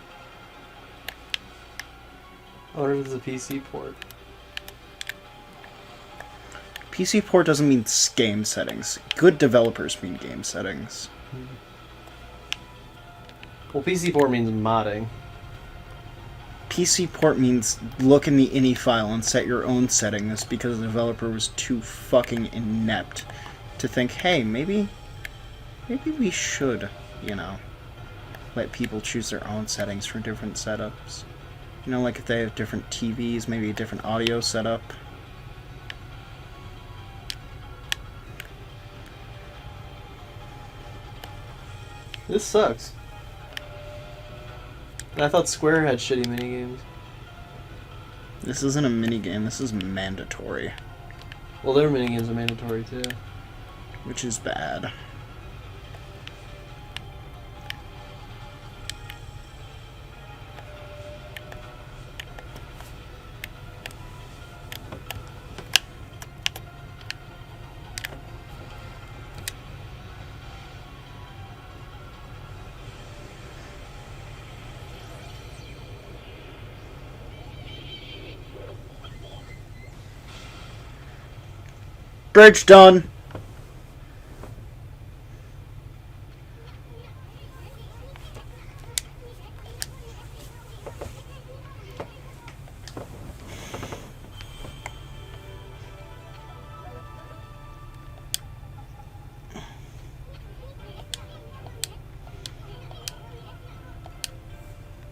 I wonder if it's a PC port. PC port doesn't mean game settings. Good developers mean game settings. Well, PC port means modding. PC port means look in the ini file and set your own settings because the developer was too fucking inept to think, hey, maybe we should, you know, let people choose their own settings for different setups. You know, like if they have different TVs, maybe a different audio setup. This sucks. I thought Square had shitty minigames. This isn't a minigame, this is mandatory. Well, their minigames are mandatory too. Which is bad. Bridge done.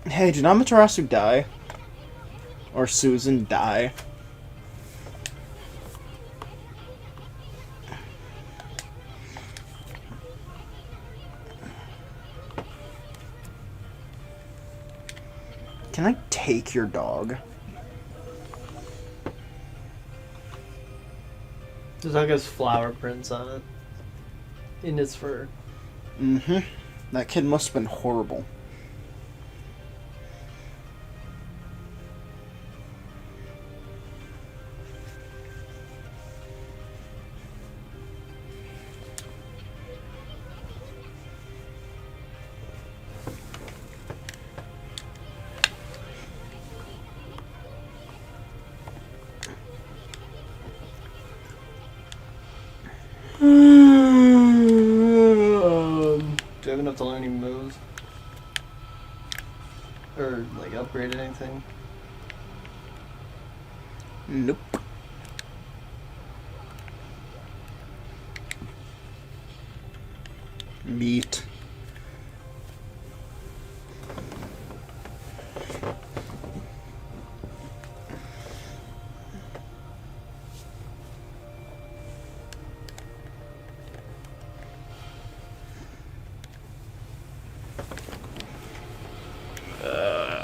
Hey, did Amaterasu die? Or Susan die? Can I take your dog? The dog has flower prints on it. In its fur. Mm-hmm. That kid must have been horrible. Do you have enough to learn any moves? Or, like, upgrade anything? Nope. Meat.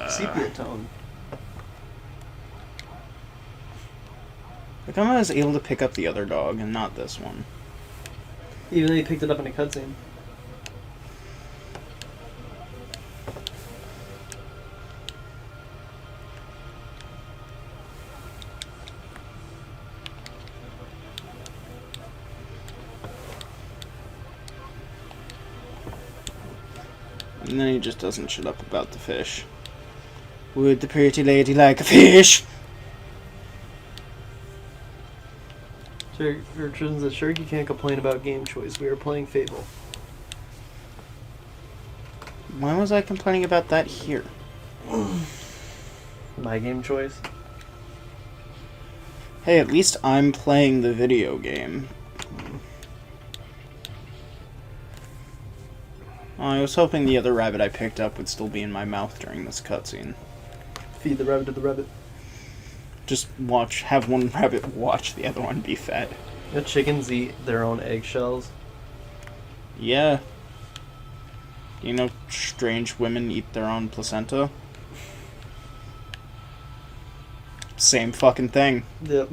Sepia tone. Like, I was able to pick up the other dog and not this one. Even though you picked it up in a cutscene. And then he just doesn't shut up about the fish. Would the pretty lady like a fish? Tristan says, sure, you can't complain about game choice. We are playing Fable. Why was I complaining about that here? My game choice? Hey, at least I'm playing the video game. I was hoping the other rabbit I picked up would still be in my mouth during this cutscene. Feed the rabbit to the rabbit. Just have one rabbit watch the other one be fed. You know, chickens eat their own eggshells. Yeah. You know, strange women eat their own placenta? Same fucking thing. Yep.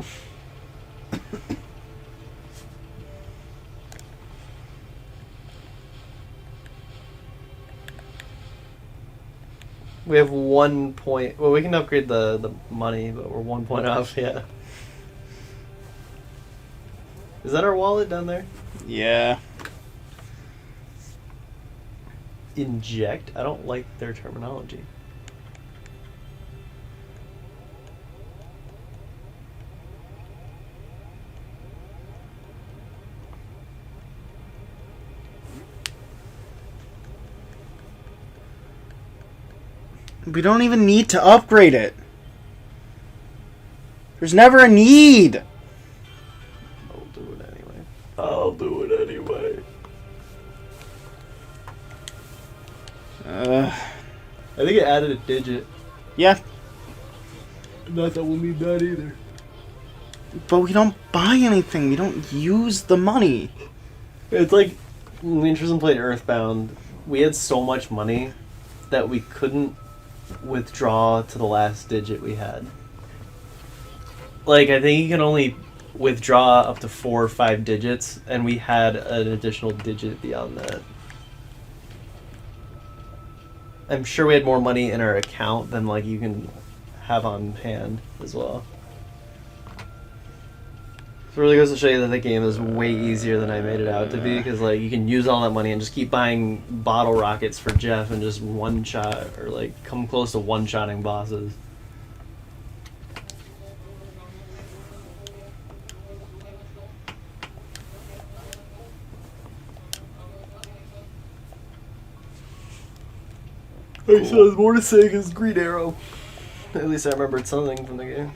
We have 1 point. Well, we can upgrade the money, but we're 1 point off. Yeah. Is that our wallet down there? Yeah. Inject? I don't like their terminology. We don't even need to upgrade it. There's never a need. I'll do it anyway. I'll do it anyway. I think it added a digit. Yeah. Not that we'll need that either. But we don't buy anything. We don't use the money. It's like when me and Tristan played Earthbound, we had so much money that we couldn't withdraw to the last digit we had. Like, I think you can only withdraw up to 4 or 5 digits, and we had an additional digit beyond that. I'm sure we had more money in our account than, like, you can have on hand as well. So it really goes to show you that the game is way easier than I made it out to be, because, like, you can use all that money and just keep buying bottle rockets for Jeff and just one-shot, or, like, come close to one-shotting bosses. He says more to say against Green Arrow. At least I remembered something from the game.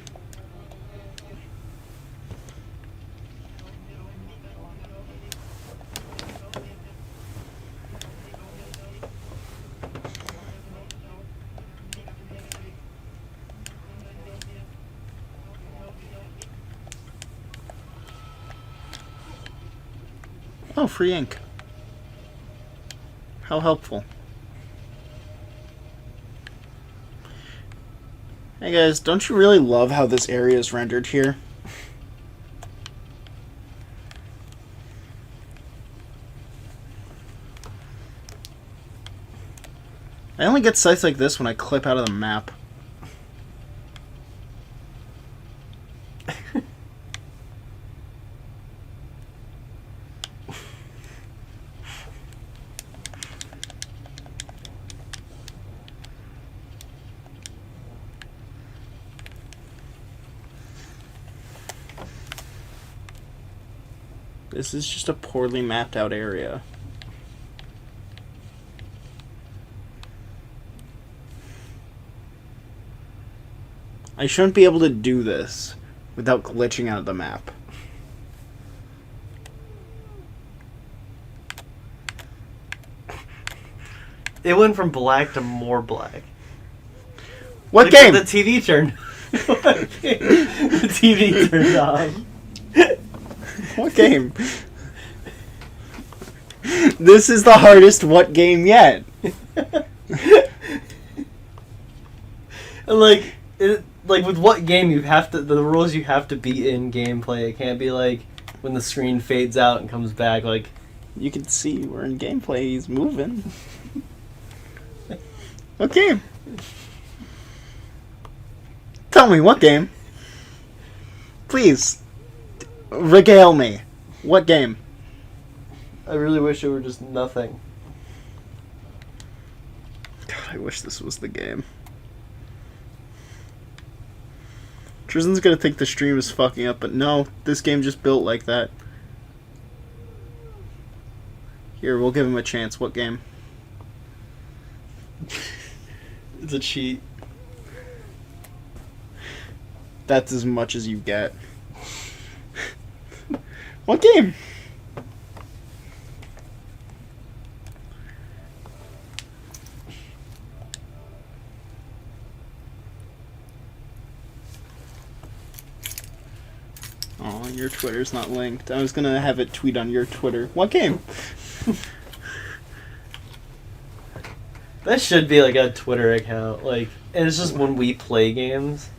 Oh, free ink. How helpful. Hey guys, don't you really love how this area is rendered here? I only get sites like this when I clip out of the map. This is just a poorly mapped out area. I shouldn't be able to do this without glitching out of the map. It went from black to more black. What Like, game? The TV turned. The TV turned off. What game? This is the hardest what game yet. And like with what game you have to, the rules you have to be in gameplay. It can't be like when the screen fades out and comes back. Like You can see we're in gameplay. He's moving. What game? Tell me, what game? Please. Regale me. What game? I really wish it were just nothing. I wish this was the game. Tristan's gonna think the stream is fucking up, but no, this game just built like that. Here, we'll give him a chance. What game? It's a cheat. That's as much as you get. What game? Oh, your Twitter's not linked. I was gonna have it tweet on your Twitter. What game? That should be like a Twitter account. Like, and it's just when we play games,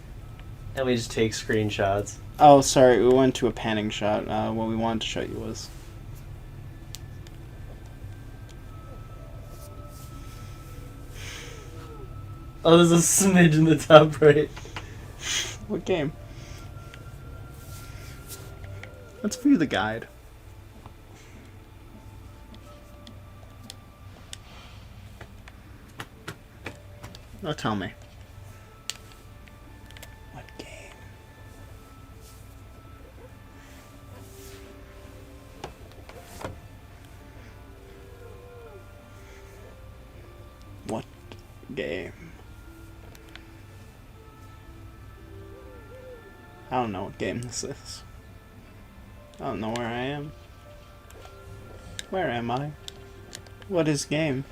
and we just take screenshots. Oh, sorry, we went to a panning shot. What we wanted to show you was... Oh, there's a smidge in the top right. What game? Let's view the guide. Oh, tell me. What game? What game? I don't know what game this is. I don't know where I am. Where am I? What is game?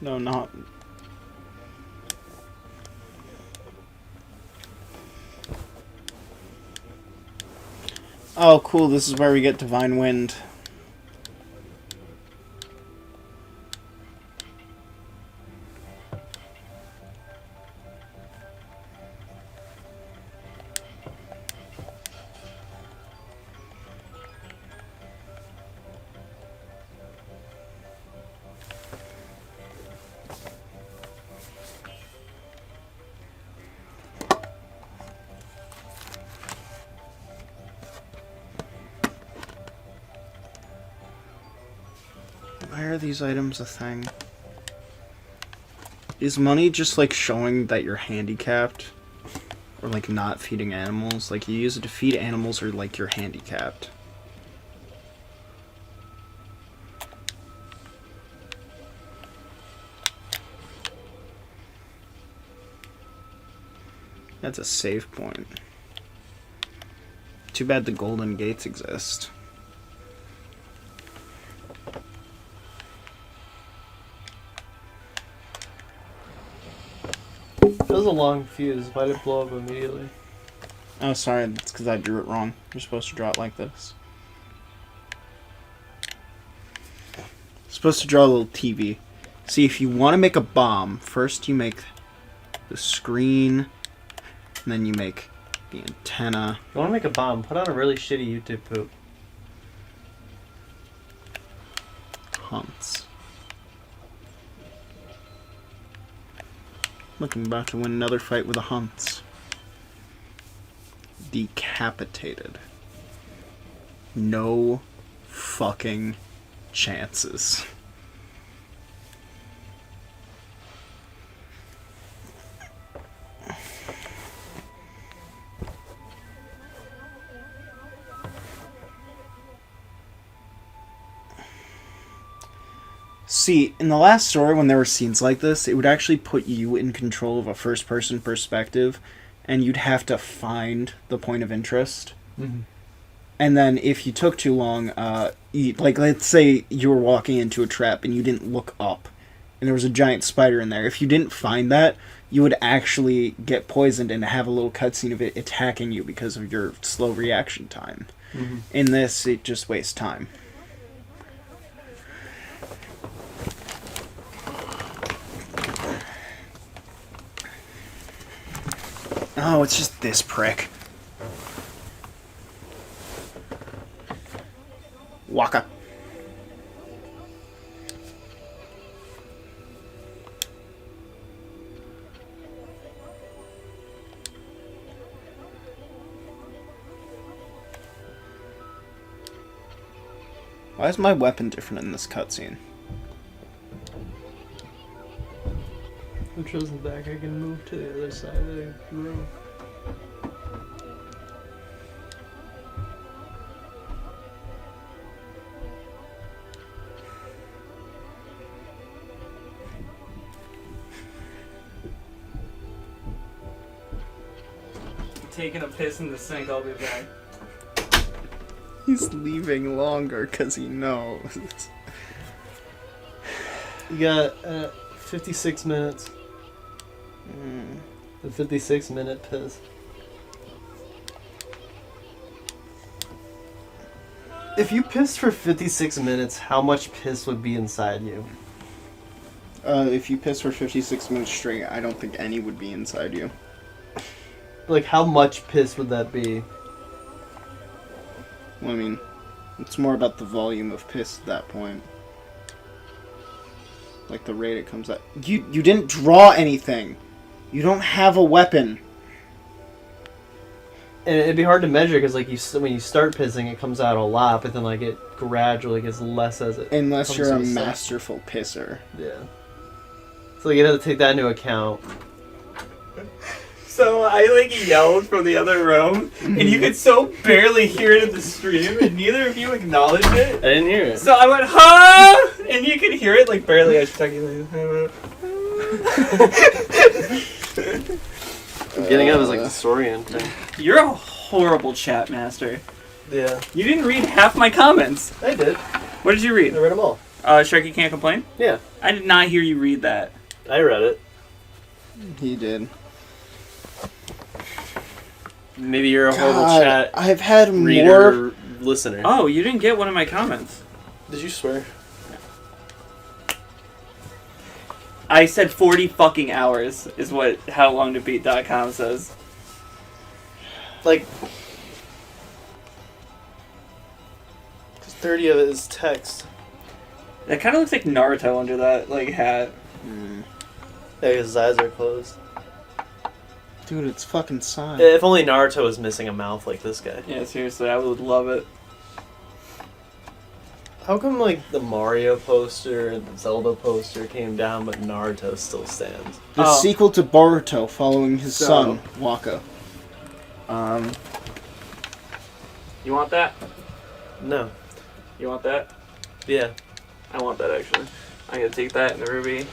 No, not... Oh, cool, this is where we get Divine Wind. Why are these items a thing? Is money just like showing that you're handicapped? Or like not feeding animals? Like you use it to feed animals or like you're handicapped? That's a save point. Too bad the golden gates exist. That was a long fuse. Why did it blow up immediately? Oh, sorry, that's because I drew it wrong. You're supposed to draw it like this. You're supposed to draw a little TV. See, if you want to make a bomb, first you make the screen, and then you make the antenna. If you want to make a bomb, put on a really shitty YouTube poop. Hunts. Look, I'm about to win another fight with the Hunts. Decapitated. No fucking chances. See, in the last story, when there were scenes like this, it would actually put you in control of a first-person perspective, and you'd have to find the point of interest. Mm-hmm. And then, if you took too long, like, let's say you were walking into a trap and you didn't look up, and there was a giant spider in there. If you didn't find that, you would actually get poisoned and have a little cutscene of it attacking you because of your slow reaction time. Mm-hmm. In this, it just wastes time. Oh, it's just this prick. Waka. Why is my weapon different in this cutscene? Intro's in the back, I can move to the other side of the room. Taking a piss in the sink, I'll be back. He's leaving longer because he knows. You got 56 minutes. The 56-minute piss. If you pissed for 56 minutes, how much piss would be inside you? If you piss for 56 minutes straight, I don't think any would be inside you. Like, how much piss would that be? Well, I mean, it's more about the volume of piss at that point. Like the rate it comes out. You didn't draw anything. You don't have a weapon. And it'd be hard to measure because, like, when you start pissing, it comes out a lot, but then, like, it gradually gets less as it. Unless you're a comes to the masterful pisser. Yeah. So you have to take that into account. So I like yelled from the other room, and you could so barely hear it in the stream, and neither of you acknowledged it. I didn't hear it. So I went, huh? And you could hear it like barely. I was talking like, Getting up is like the Saurian thing. You're a horrible chat master. Yeah. You didn't read half my comments. I did. What did you read? I read them all. Sharky Can't Complain? Yeah. I did not hear you read that. I read it. He did. Maybe you're a horrible God, chat I've had reader more. listener. Oh, you didn't get one of my comments. Did you swear? I said 40 fucking hours is what howlongtobeat.com says. Like, 'cause 30 of it is text. That kind of looks like Naruto under that like hat. Yeah, his eyes are closed. Dude, it's fucking sign. If only Naruto was missing a mouth like this guy. Yeah, seriously, I would love it. How come, like, the Mario poster and the Zelda poster came down, but Naruto still stands? The Oh. sequel to Boruto following his So- son, Waka. You want that? No. You want that? Yeah. I want that actually. I'm gonna take that and the ruby.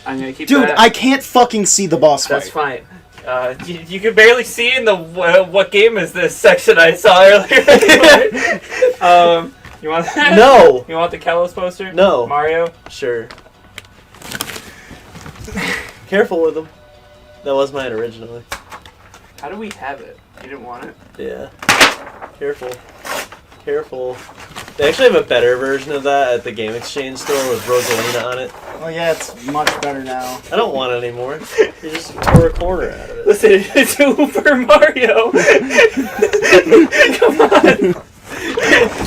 I'm gonna keep Dude, that. I can't fucking see the boss That's fight. fine. You can barely see in the what game is this section I saw earlier. You want that? No! You want the Kalos poster? No. Mario? Sure. Careful with them. That was mine originally. How do we have it? You didn't want it? Yeah. Careful. Careful. They actually have a better version of that at the Game Exchange store with Rosalina on it. Oh yeah, it's much better now. I don't want it anymore. You just tore a corner out of it. Listen, it's Super Mario! Come on!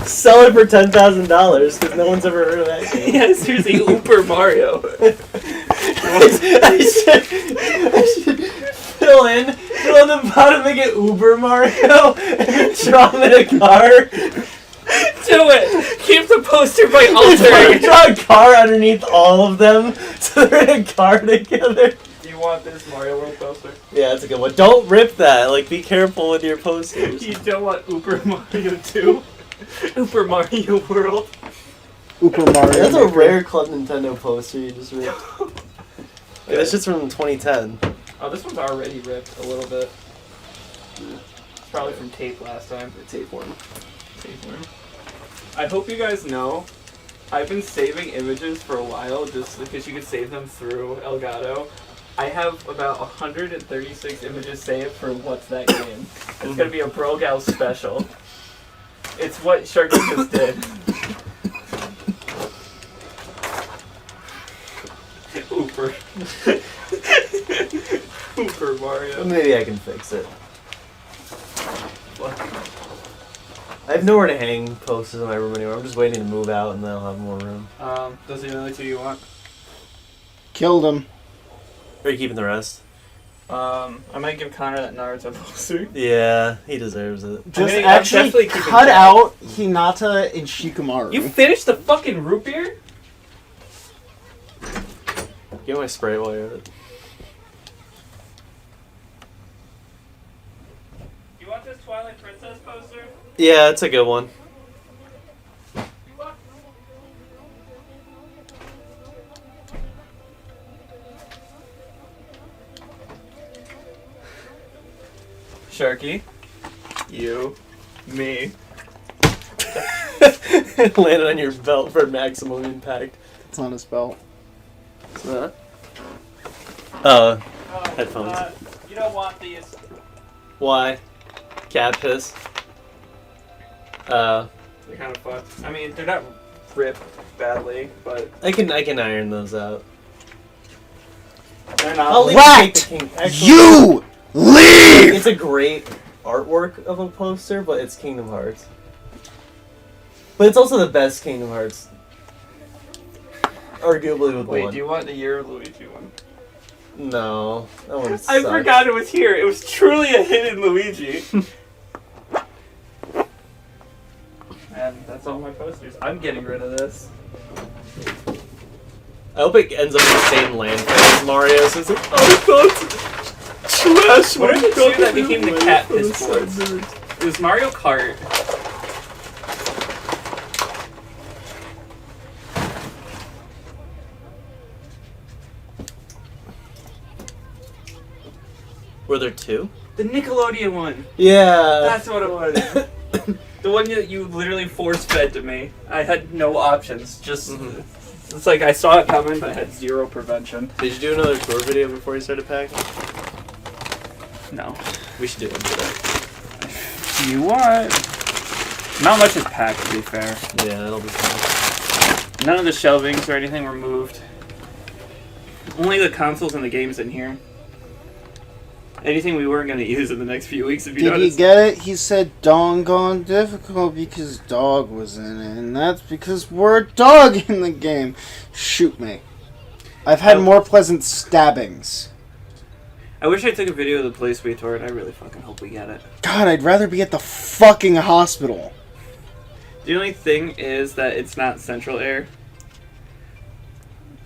Sell it for $10,000 because no one's ever heard of that game. Yeah, seriously, Super Mario. I should fill in the bottom, make it Uber Mario, and then draw him in a car. Do it! Keep the poster by I altering. draw a car underneath all of them, so they're in a car together. Do you want this Mario World poster? Yeah, that's a good one. Don't rip that. Like, be careful with your posters. You don't want Super Mario 2? Super Mario World? Super Mario. That's a Maker. rare Club Nintendo poster you just ripped. Yeah, that's just from 2010. Oh, this one's already ripped a little bit. It's probably from tape last time. Tapeworm. Tapeworm. I hope you guys know, I've been saving images for a while just because you can save them through Elgato. I have about 136 images saved for What's That Game. It's gonna be a Bro Gal special. It's what Sharky just did. Ooper. Ooper Mario. Maybe I can fix it. I have nowhere to hang posters in my room anymore. I'm just waiting to move out and then I'll have more room. Those are the only two you want? Killed him. Are you keeping the rest? I might give Connor that Naruto poster. Yeah, he deserves it. Just I'm actually definitely keeping cut that. out Hinata and Shikamaru. You finished the fucking root beer? Get my spray while you're at it. Twilight Princess poster? Yeah, it's a good one. Sharky, you, me. Landed on your belt for maximum impact. It's on his belt. What's that? Headphones. You don't want these. Why? Cat piss. They're kind of fucked. I mean, they're not ripped badly, but I can iron those out. they're not. I'll leave Rat! the king. Actually, You leave! It's a great artwork of a poster, but it's Kingdom Hearts. But it's also the best Kingdom Hearts. Arguably with Wait, one. do you want the Year of Luigi one? No, that one I sucks. forgot it was here. It was truly a hidden Luigi. And that's all my posters. I'm getting rid of this. I hope it ends up in the same landfill as Mario, so it's like, oh, that's trash. What are the God, two that became the cat piss so boards? nerds. It was Mario Kart. Were there two? The Nickelodeon one. Yeah. That's what it was. The one that you literally force-fed to me. I had no options. Just, it's like I saw it coming, but I had zero prevention. Did you do another tour video before you started packing? No. We should do one today. You want? Not much is packed, to be fair. Yeah, that'll be fun. None of the shelvings or anything were moved. Only the consoles and the games in here. Anything we weren't going to use in the next few weeks, if you Did noticed. you get it? He said doggone difficult because dog was in it, and that's because we're a dog in the game. Shoot me. I've had more pleasant stabbings. I wish I took a video of the place we toured. I really fucking hope we get it. God, I'd rather be at the fucking hospital. The only thing is that it's not central air.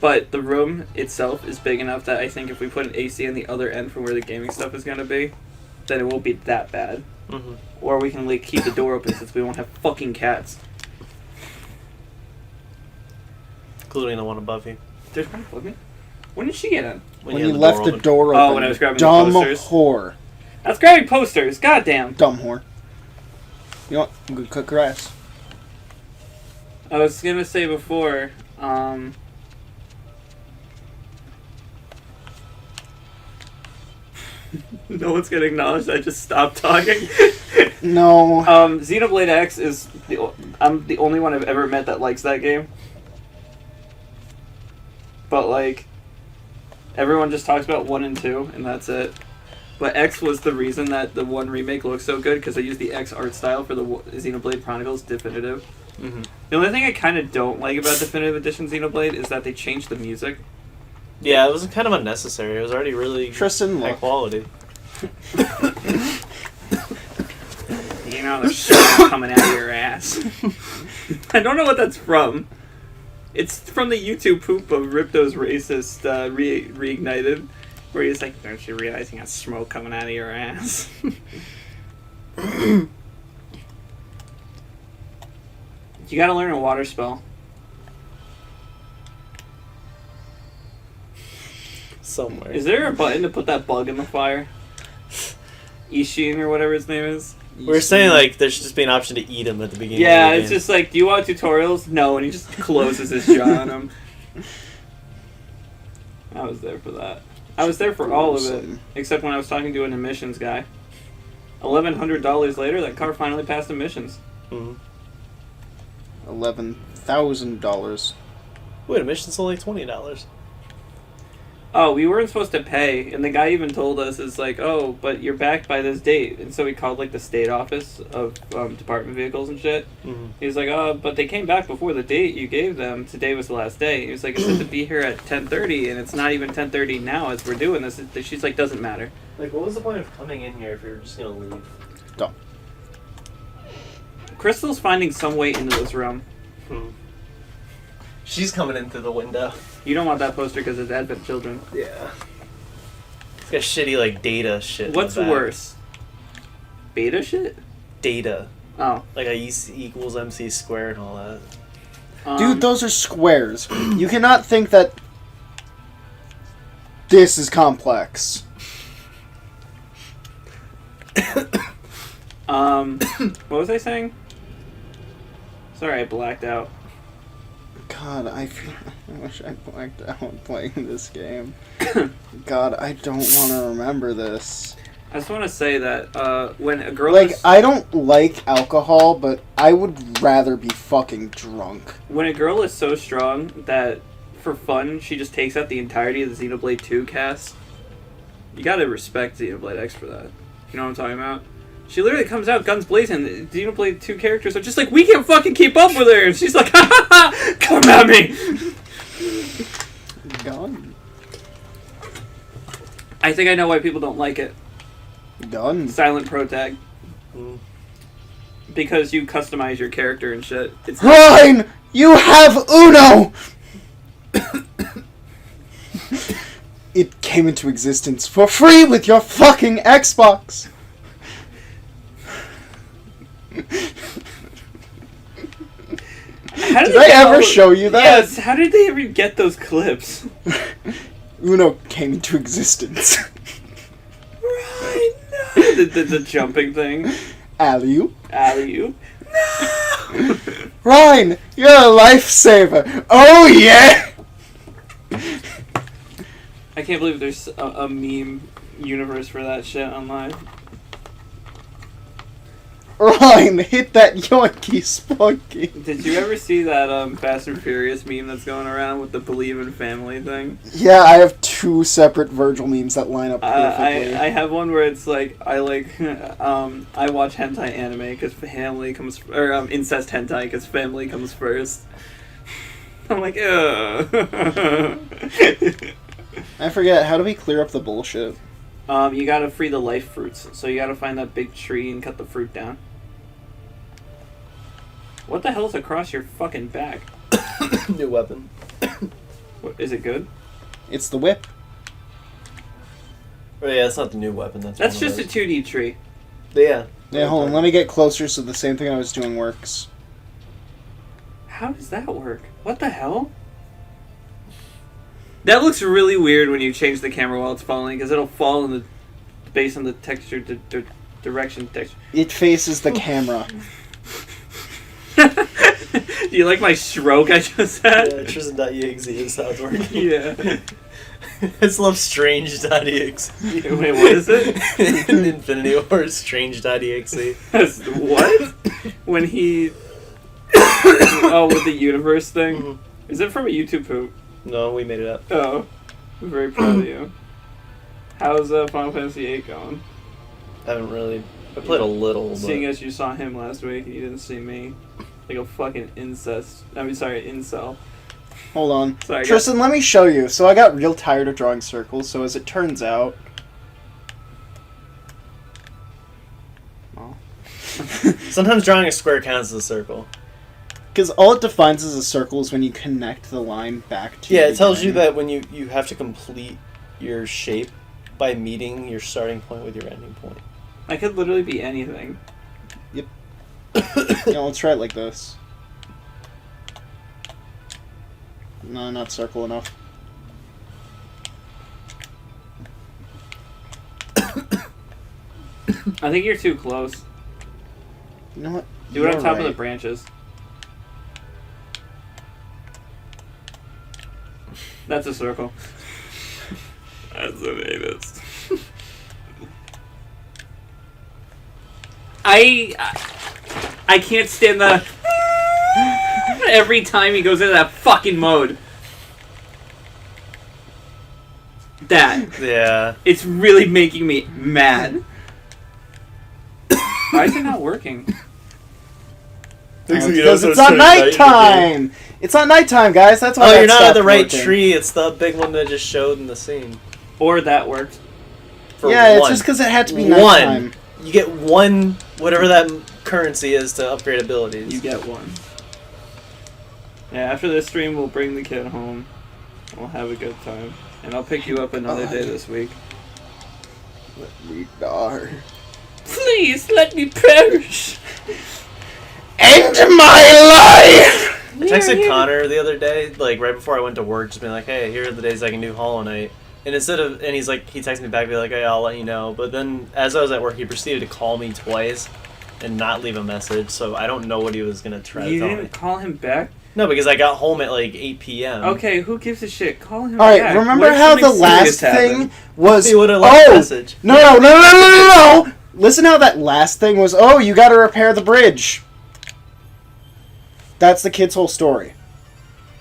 But the room itself is big enough that I think if we put an AC on the other end from where the gaming stuff is going to be, then it won't be that bad. Mm-hmm. Or we can like keep the door open since we won't have fucking cats. Including the one above you. There's one above me? When did she get in? When had you the left door the open. door open. Oh, when I was grabbing the Dumb posters. whore. I was grabbing posters. Goddamn. Dumb whore. You know what? I'm gonna cook grass. I was gonna say before, no one's gonna acknowledge that I just stopped talking. No. Xenoblade X is I'm the only one I've ever met that likes that game. But like, everyone just talks about 1 and 2, and that's it. But X was the reason that the 1 remake looks so good, because they used the X art style for the Xenoblade Chronicles Definitive. Mm-hmm. The only thing I kind of don't like about Definitive Edition Xenoblade is that they changed the music. Yeah, it was kind of unnecessary. It was already really Tristan, high look. quality. You know, the shit coming out of your ass. I don't know what that's from. It's from the YouTube poop of Ripto's Racist Reignited, where he's like, don't you realize you got smoke coming out of your ass? You gotta learn a water spell. Somewhere. Is there a button to put that bug in the fire? Ishin or whatever his name is? We're saying like there should just be an option to eat him at the beginning. Yeah, of the it's game. just like, do you want tutorials? No, and he just closes his jaw on him. I was there for that. I was there for all of it, except when I was talking to an emissions guy. $1,100 later, that car finally passed emissions. Mhm. $11,000. Wait, admission's only $20. Oh, we weren't supposed to pay, and the guy even told us, it's like, oh, but you're back by this date. And so we called, like, the state office of department vehicles and shit. Mm-hmm. He was like, oh, but they came back before the date you gave them. Today was the last day. He was like, it's supposed to be here at 10:30, and it's not even 10:30 now as we're doing this. She's like, doesn't matter. Like, what was the point of coming in here if you're just gonna leave? Dumb. Crystal's finding some way into this room. She's coming in through the window. You don't want that poster because it's Advent Children. Yeah. It's got shitty, like, data shit. in What's the back. worse? beta shit? Data. Oh. Like a equals MC squared and all that. Dude, those are squares. You cannot think that this is complex. What was I saying? Sorry, I blacked out. God, I wish I blacked out playing this game. God, I don't want to remember this. I just want to say that when a girl Like, is, I don't like alcohol, but I would rather be fucking drunk. when a girl is so strong that for fun she just takes out the entirety of the Xenoblade 2 cast, you gotta respect Xenoblade X for that. You know what I'm talking about? She literally comes out guns blazing. The Xenoblade 2 characters are just like, we can't fucking keep up with her, and she's like, ha ha ha, come at me. Gun. I think I know why people don't like it. Gun. Silent Pro Tag. Mm. Because you customize your character and shit. It's Ryan! You have Uno! It came into existence for free with your fucking Xbox! Did I ever show you that? Yes, how did they ever get those clips? Uno came into existence. Right, no! the jumping thing. Alley-oop. Alley-oop. No! Ryan, you're a lifesaver. Oh yeah! I can't believe there's a meme universe for that shit online. Ryan, hit that yoinky spunky. Did you ever see that Fast and Furious meme that's going around with the Believe in Family thing? Yeah, I have two separate Virgil memes that line up perfectly. I have one where it's like I watch hentai anime because family comes or incest hentai because family comes first. I'm like, ugh. I forget, how do we clear up the bullshit? You gotta free the life fruits, so you gotta find that big tree and cut the fruit down. What the hell's across your fucking back? New weapon. What, is it good? It's the whip. Oh yeah, that's not the new weapon. That's That's one of just a those. 2D tree. Yeah. Yeah, hold on, let me get closer so the same thing I was doing works. How does that work? What the hell? That looks really weird when you change the camera while it's falling, because it'll fall in the based on the texture direction texture. It faces the camera. Do you like my stroke I just had? Yeah, Tristan.exe is how it's working. Yeah. I just love strange.exe. Wait, what is it? Infinity War strange.exe. What? When he... Oh, with the universe thing? Mhm. Is it from a YouTube poop? No, we made it up. Oh. I'm very proud of you. How's Final Fantasy VIII going? I haven't really... I played a little, but... Seeing as you saw him last week and you didn't see me. Like a fucking incel. Hold on. Sorry, Tristan, let me show you. So I got real tired of drawing circles, so as it turns out... Oh. Sometimes drawing a square counts as a circle. Because all it defines as a circle is when you connect the line back to Yeah, the it tells you beginning. that when you have to complete your shape by meeting your starting point with your ending point. I could literally be anything. Yeah, let's try it like this. No, not circle enough. I think you're too close. You know what? Do it on You're top of the right. branches. That's a circle. That's the latest. I can't stand the every time he goes into that fucking mode. That Yeah. it's really making me mad. Why is it not working? Because it's on nighttime! It's on nighttime, guys. That's why Oh, that you're not at stopped the right working. tree. It's the big one that just showed in the scene. Or that worked. For Yeah, it's one. just because it had to be One. nighttime. You get one, whatever that currency is to upgrade abilities. You get one. Yeah, after this stream, we'll bring the kid home. We'll have a good time. And I'll pick you up another day this week. We are. Please let me perish. End my life! I texted Connor the other day, like right before I went to work, just being like, "Hey, here are the days I can do Hollow Knight." And he's like, he texted me back, be like, "Hey, I'll let you know." But then, as I was at work, he proceeded to call me twice and not leave a message. So I don't know what he was gonna try You to tell me. didn't call him back? No, because I got home at like 8 p.m. Okay, who gives a shit? Call him Alright, back. remember What if how the something last serious happened? thing was... He would have left a message. No. Listen how that last thing was, oh, you gotta repair the bridge. That's the kid's whole story.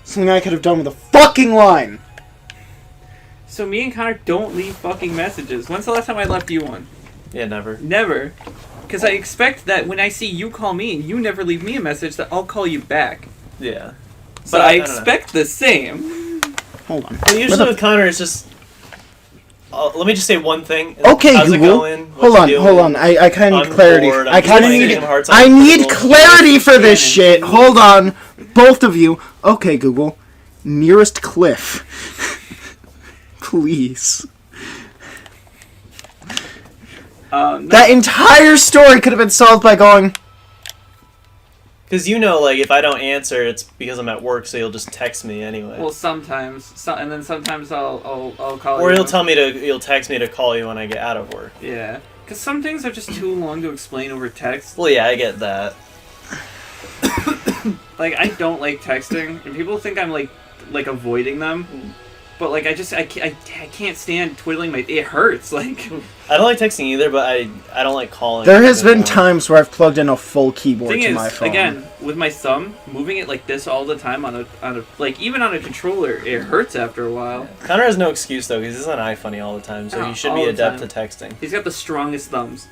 Something I could have done with a fucking line. So me and Connor don't leave fucking messages. When's the last time I left you one? Yeah, never. Never. Because I expect that when I see you call me and you never leave me a message, that I'll call you back. Yeah. So I expect the same. Hold on. But usually with Connor, it's just. Let me just say one thing. Okay, How's Google. it going? Hold What you on. doing? I kind of I'm need clarity. bored. I'm I just kind of playing need. Kingdom Hearts on I need Google. clarity for this Canon. shit. Hold on, both of you. Okay, Google. Nearest cliff. Please. No. That entire story could have been solved by going. Because you know, like, if I don't answer, it's because I'm at work, so you'll just text me anyway. Well, sometimes, and then sometimes I'll call you. Or you'll text me to call you when I get out of work. Yeah, because some things are just too long to explain over text. Well, yeah, I get that. Like, I don't like texting, and people think I'm like avoiding them. But like, I can't stand twiddling my. It hurts. Like, I don't like texting either, but I don't like calling. There has been anymore. times where I've plugged in a full keyboard thing to is, my phone. again, with my thumb, moving it like this all the time on a like even on a controller, it hurts after a while. Connor has no excuse though, because he's on iPhone all the time, so Oh, he should all be the adept time. to texting. He's got the strongest thumbs.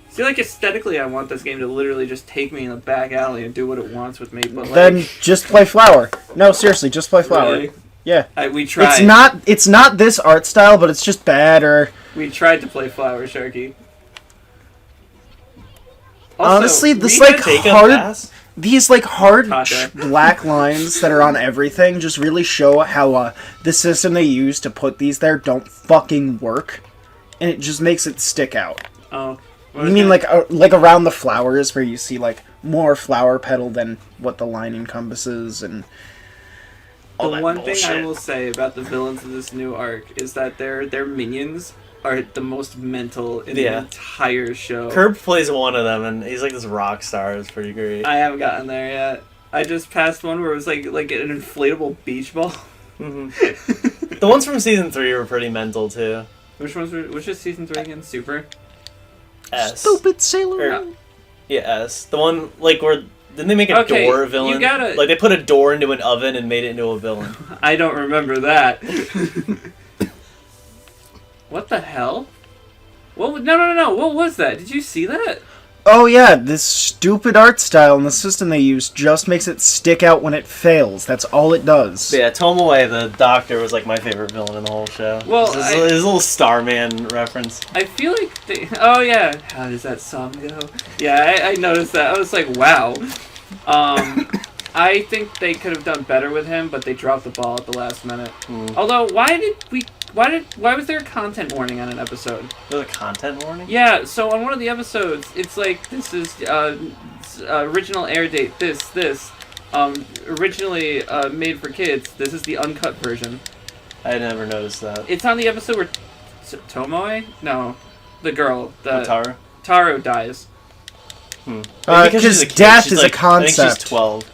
See, like, aesthetically, I want this game to literally just take me in the back alley and do what it wants with me, but, like... Then just play Flower. No, seriously, just play Flower. Really? Yeah. We tried. It's not this art style, but it's just bad, or... We tried to play Flower, Sharky. Also, Honestly, this, read like, Take a hard... pass? These, like, hard Gotcha. black lines that are on everything just really show how, the system they use to put these there don't fucking work. And it just makes it stick out. Oh. You mean, like around the flowers, where you see, like, more flower petal than what the line encompasses, and... all The that one thing I bullshit. will say about the villains of this new arc is that their minions are the most mental in the entire show. Curb plays one of them, and he's like this rock star. It's pretty great. I haven't gotten there yet. I just passed one where it was like an inflatable beach ball. The ones from season 3 were pretty mental too. Which is season 3 again? Super? S. Stupid Sailor Or- Moon. Yeah, S. The one like where didn't they make a Okay, door villain? you gotta- Like they put a door into an oven and made it into a villain. I don't remember that. What the hell? What? No. What was that? Did you see that? Oh yeah, this stupid art style and the system they use just makes it stick out when it fails. That's all it does. But yeah, Tomoe, the doctor, was like my favorite villain in the whole show. Well, his little Starman reference. I feel like oh yeah. How does that song go? Yeah, I noticed that. I was like, wow. I think they could have done better with him, but they dropped the ball at the last minute. Although, why was there a content warning on an episode? There's a content warning? Yeah, so on one of the episodes, it's like, this is original air date, this. Originally made for kids, this is the uncut version. I never noticed that. It's on the episode where Tomoe? No, the girl. Tara? Taro dies. Because death is a concept. I think she's 12.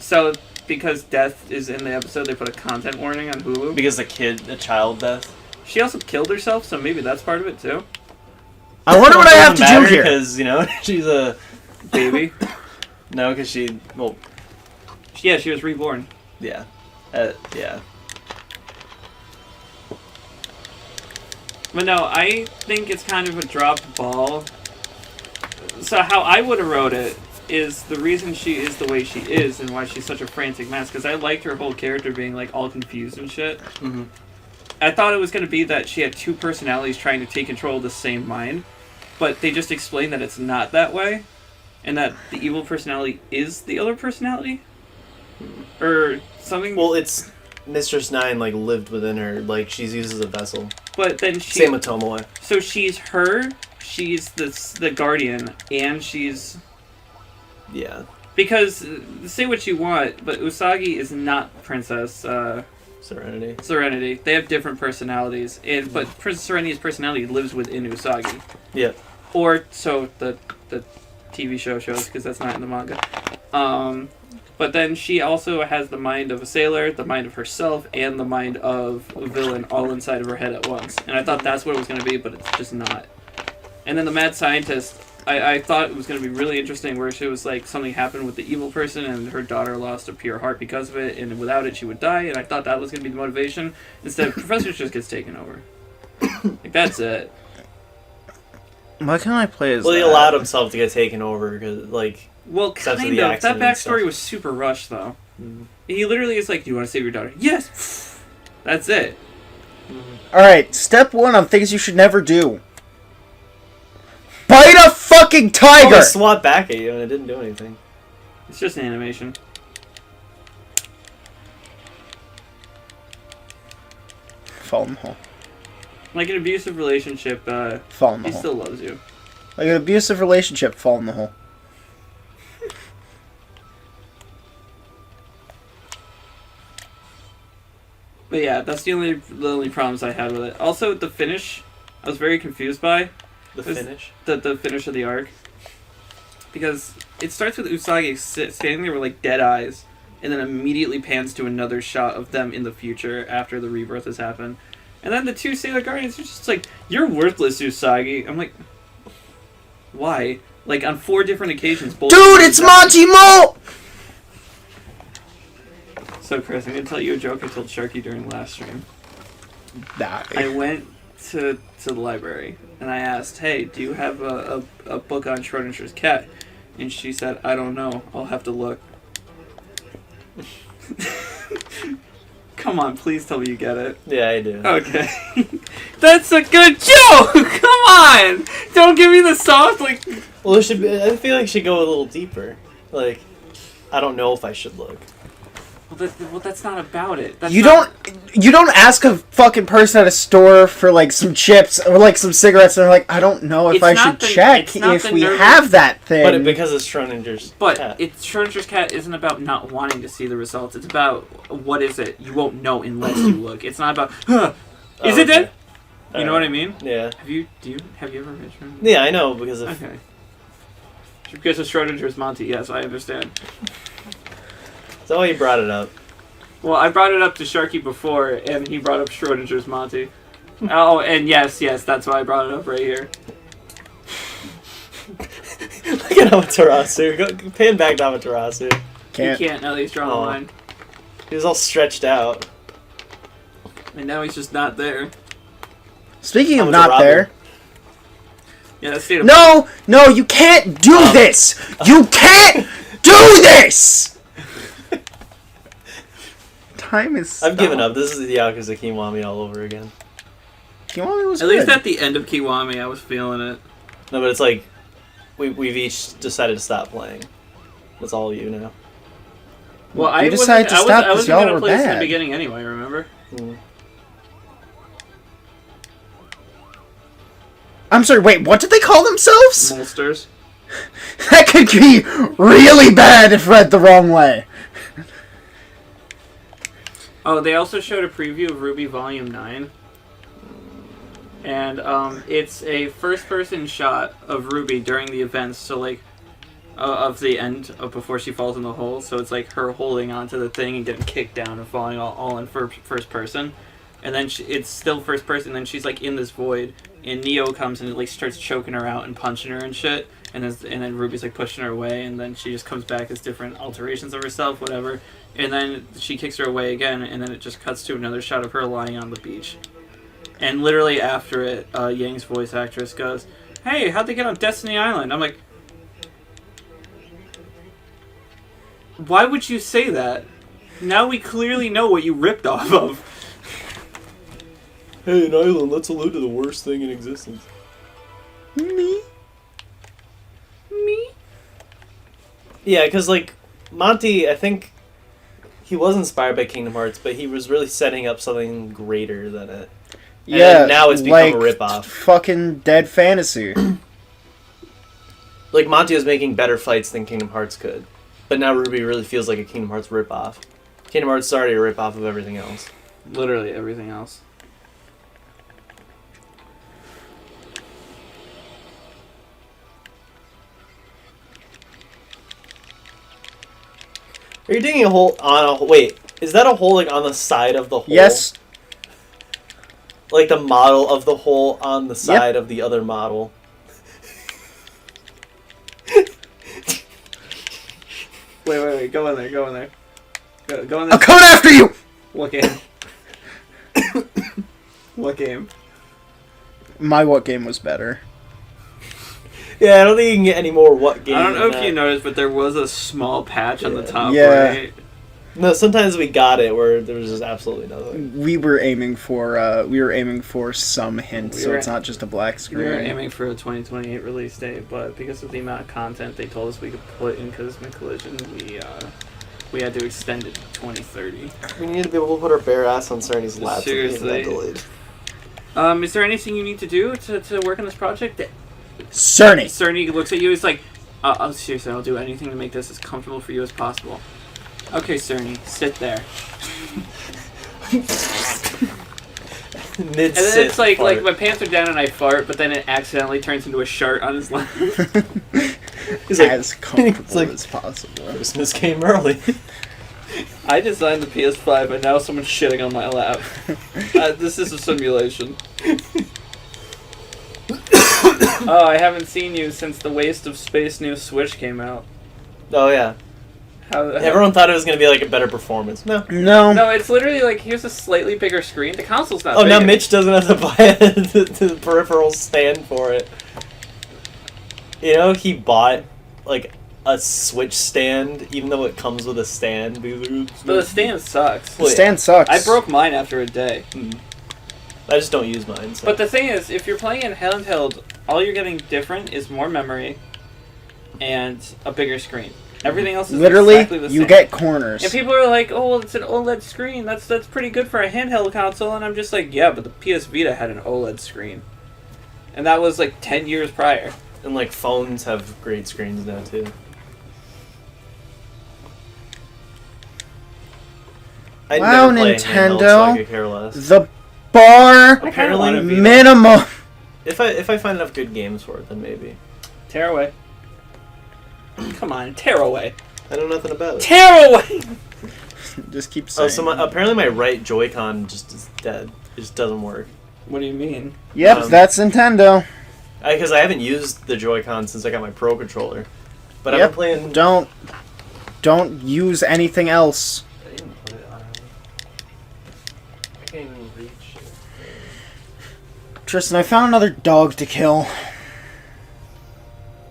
So, because death is in the episode, they put a content warning on Hulu. Because a child death. She also killed herself, so maybe that's part of it too. I wonder what I have to do here. Because, she's a... Baby. No, because she... Well, Yeah, she was reborn. yeah. Yeah. But no, I think it's kind of a dropped ball. So how I would have wrote it is the reason she is the way she is and why she's such a frantic mess, because I liked her whole character being like all confused and shit. Mm-hmm. I thought it was going to be that she had two personalities trying to take control of the same mind, but they just explained that it's not that way, and that the evil personality is the other personality? Or something? Well, it's Mistress Nine like lived within her. Like she's used as a vessel. But then she. Same with Tomoe. So she's her. She's the guardian, and she's. Yeah. Because say what you want, but Usagi is not Princess Serenity. Serenity. They have different personalities, but Princess Serenity's personality lives within Usagi. Yeah. Or so the TV show shows, because that's not in the manga. But then she also has the mind of a sailor, the mind of herself, and the mind of a villain all inside of her head at once. And I thought that's what it was going to be, but it's just not. And then the mad scientist, I thought it was going to be really interesting, where she was like, something happened with the evil person, and her daughter lost a pure heart because of it, and without it she would die, and I thought that was going to be the motivation. Instead, Professor just gets taken over. Like, that's it. Why can't I play as Well, he that? allowed himself to get taken over because, like... Well, Except for kind the of. That accident and backstory stuff. was super rushed, though. He literally is like, "Do you want to save your daughter?" Yes! That's it. Alright, step 1 on things you should never do. Bite a fucking Oh, tiger! he swat back at you and it didn't do anything. It's just an animation. Fall in the hole. Like an abusive relationship, Fall in the he hole. still loves you. Like an abusive relationship, fall in the hole. But yeah, that's the only problems I had with it. Also, the finish, I was very confused by. The Was- finish? The finish of the arc. Because it starts with Usagi standing there with like dead eyes, and then immediately pans to another shot of them in the future after the rebirth has happened. And then the two Sailor Guardians are just like, "You're worthless, Usagi." I'm like, why? Like on 4 different occasions. Both Dude, it's Monty Mo! So Chris, I'm gonna tell you a joke I told Sharky during last stream. I Die. went to the library and I asked, "Hey, do you have a book on Schrodinger's cat?" And she said, "I don't know. I'll have to look." Come on, please tell me you get it. Yeah, I do. Okay. That's a good joke! Come on! Don't give me the soft, like... Well, it should be, I feel like it should go a little deeper. Like, I don't know if I should look. Well, that's not about it. That's You not- don't ask a fucking person at a store for like some chips or like some cigarettes and they're like, I don't know if It's I not should the- check it's not if the we nervous- have that thing. But because it's Schrodinger's But cat. Schrodinger's cat isn't about not wanting to see the results. It's about, what is it? You won't know unless you look. It's not about, is it dead? You know what I mean? Yeah. Have you ever read Schrodinger? Yeah, I know, because of... Okay. Because of Schrodinger's Monty, yes, I understand. So he brought it up. Well, I brought it up to Sharky before, and he brought up Schrodinger's Monty. Oh, and yes, that's why I brought it up right here. Look at Amaterasu. Go pan back to Amaterasu. Can't. He can't now that he's drawn the line. He was all stretched out. And now he's just not there. Speaking of I'm not Robin. there. Yeah, that's state of No, you can't do this. You can't do this. Time is. I've given up. This is the Yakuza Kiwami all over again. Kiwami was At good. least at the end of Kiwami, I was feeling it. No, but it's like we've each decided to stop playing. That's all you now. Well, You decided to stop I 'cause wasn't y'all gonna were play this in the bad. beginning anyway. Remember? I'm sorry. Wait, what did they call themselves? Molsters. That could be really bad if read the wrong way. Oh, they also showed a preview of Ruby Volume 9. And it's a first-person shot of Ruby during the events, so like, of the end of before she falls in the hole. So it's like her holding onto the thing and getting kicked down and falling all in first person. And then it's still first person, and then she's like in this void, and Neo comes and like starts choking her out and punching her and shit. And then Ruby's like pushing her away, and then she just comes back as different alterations of herself, whatever. And then she kicks her away again, and then it just cuts to another shot of her lying on the beach. And literally after it, Yang's voice actress goes, "Hey, how'd they get on Destiny Island?" I'm like, why would you say that? Now we clearly know what you ripped off of. Hey, an island. Let's allude to the worst thing in existence. Me? Me? Yeah, because like Monty, I think he was inspired by Kingdom Hearts, but he was really setting up something greater than it. Yeah, now it's become like a ripoff. Fucking Dead Fantasy. Like, Monty was making better fights than Kingdom Hearts could. But now Ruby really feels like a Kingdom Hearts ripoff. Kingdom Hearts is already a ripoff of everything else. Literally everything else. Are you digging a hole on a... Wait, is that a hole, like, on the side of the hole? Yes. Like the model of the hole on the side of the other model? Wait, go in there. Go in there. I'm coming after you! What game? What game? My what game was better? Yeah, I don't think you can get any more what game. I don't know than if you that. noticed, but there was a small patch on the top Yeah. right. No, sometimes we got it where there was just absolutely nothing. We were aiming for some hint, so it's not just a black We screen. were aiming for a 2028 release date, but because of the amount of content they told us we could put in Cosmic Collision, we had to extend it to 2030. We need to be able to put our bare ass on Cerny's lap. Seriously. Is there anything you need to do to work on this project? Cerny! Cerny looks at you, he's like, seriously, I'll do anything to make this as comfortable for you as possible. Okay, Cerny, sit there. And then it's like my pants are down and I fart, but then it accidentally turns into a shirt on his lap. He's like, As comfortable it's like, as possible. Christmas came early. I designed the PS5 and now someone's shitting on my lap. This is a simulation. Oh, I haven't seen you since the Waste of Space new Switch came out. Oh, yeah. Everyone thought it was going to be like a better performance. No. No, it's literally like, here's a slightly bigger screen. The console's not big. Now Mitch doesn't have to buy the peripheral stand for it. You know, he bought like a Switch stand, even though it comes with a stand. But the stand sucks. The stand sucks. I broke mine after a day. I just don't use mine. So. But the thing is, if you're playing in handheld, all you're getting different is more memory and a bigger screen. Everything else is literally exactly the same. you get corners. And people are like, "Oh, well, it's an OLED screen. That's pretty good for a handheld console." And I'm just like, "Yeah, but the PS Vita had an OLED screen, and that was like 10 years prior." And like phones have great screens now too. I'd Wow, never play handheld, so I Nintendo. could care less. The bar Apparently, minimum. if I find enough good games for it, then maybe. Tear away. Come on, tear away. I know nothing about it. Tear away. Just keep saying. Oh, so apparently my right Joy-Con just is dead. It just doesn't work. What do you mean? Yep, that's Nintendo. Because I haven't used the Joy-Con since I got my Pro Controller. But I've Yep. been playing... Don't use anything else. I didn't put it on. I can't even reach it. Tristan, I found another dog to kill.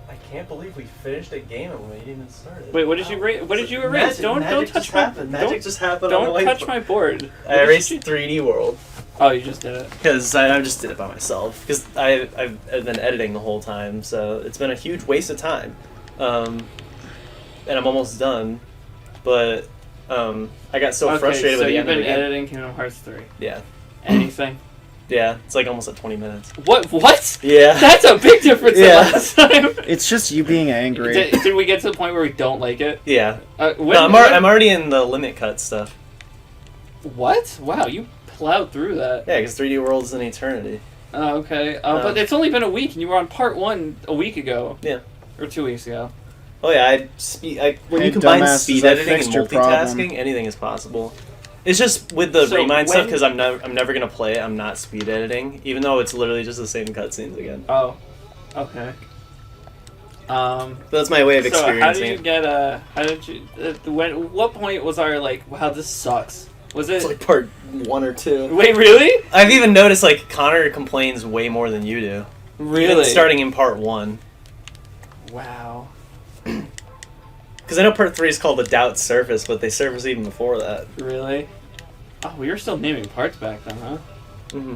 I can't believe we finished a game and we didn't even start it. Wait, what did you erase? What did you erase? Don't touch my. Magic just happened. on Don't the touch whiteboard. my board. I erased 3D World Oh, you just did it. because I just did it by myself because I've been editing the whole time, so it's been a huge waste of time, and I'm almost done, but I got so frustrated with the end of the you've been game. editing Kingdom Hearts 3. Yeah, Anything? yeah, it's like almost at 20 minutes. What? Yeah, That's a big difference Yeah. than last time. It's just you being angry. Did we get to the point where we don't like it? yeah. When, No, I'm already in the limit cut stuff. What? Wow, you plowed through that. Yeah, because 3D World is an eternity. Oh, okay. But it's only been a week, and you were on part 1 a week ago. Yeah. Or 2 weeks ago. Oh yeah, when Hey, you combine dumbasses, speed I editing and fixed your problem. multitasking, anything is possible. It's just with the So Remind stuff when- because I'm never gonna play it. I'm not speed editing, even though it's literally just the same cutscenes again. Oh. Okay. But that's my way of So experiencing how did you it. get how did you what point was our like, wow, this sucks? Was it It's like part 1 or 2. Wait, really? I've even noticed like Connor complains way more than you do. Really? Even starting in part 1. Wow. Because I know part 3 is called the Doubt Surface, but they surface even before that. Really? Oh, we were still naming parts back then, huh? Mm-hmm.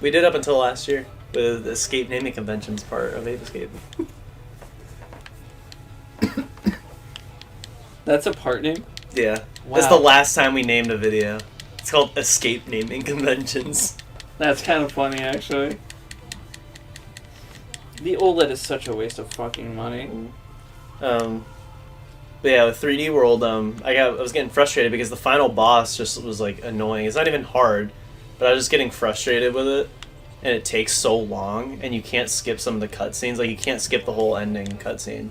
We did up until last year with Escape Naming Conventions part of Ape Escape. That's a part name? Yeah. Wow. That's the last time we named a video. It's called Escape Naming Conventions. That's kind of funny, actually. The OLED is such a waste of fucking money. But yeah, with 3D World, I was getting frustrated because the final boss just was like annoying. It's not even hard, but I was just getting frustrated with it, and it takes so long, and you can't skip some of the cutscenes. Like you can't skip the whole ending cutscene,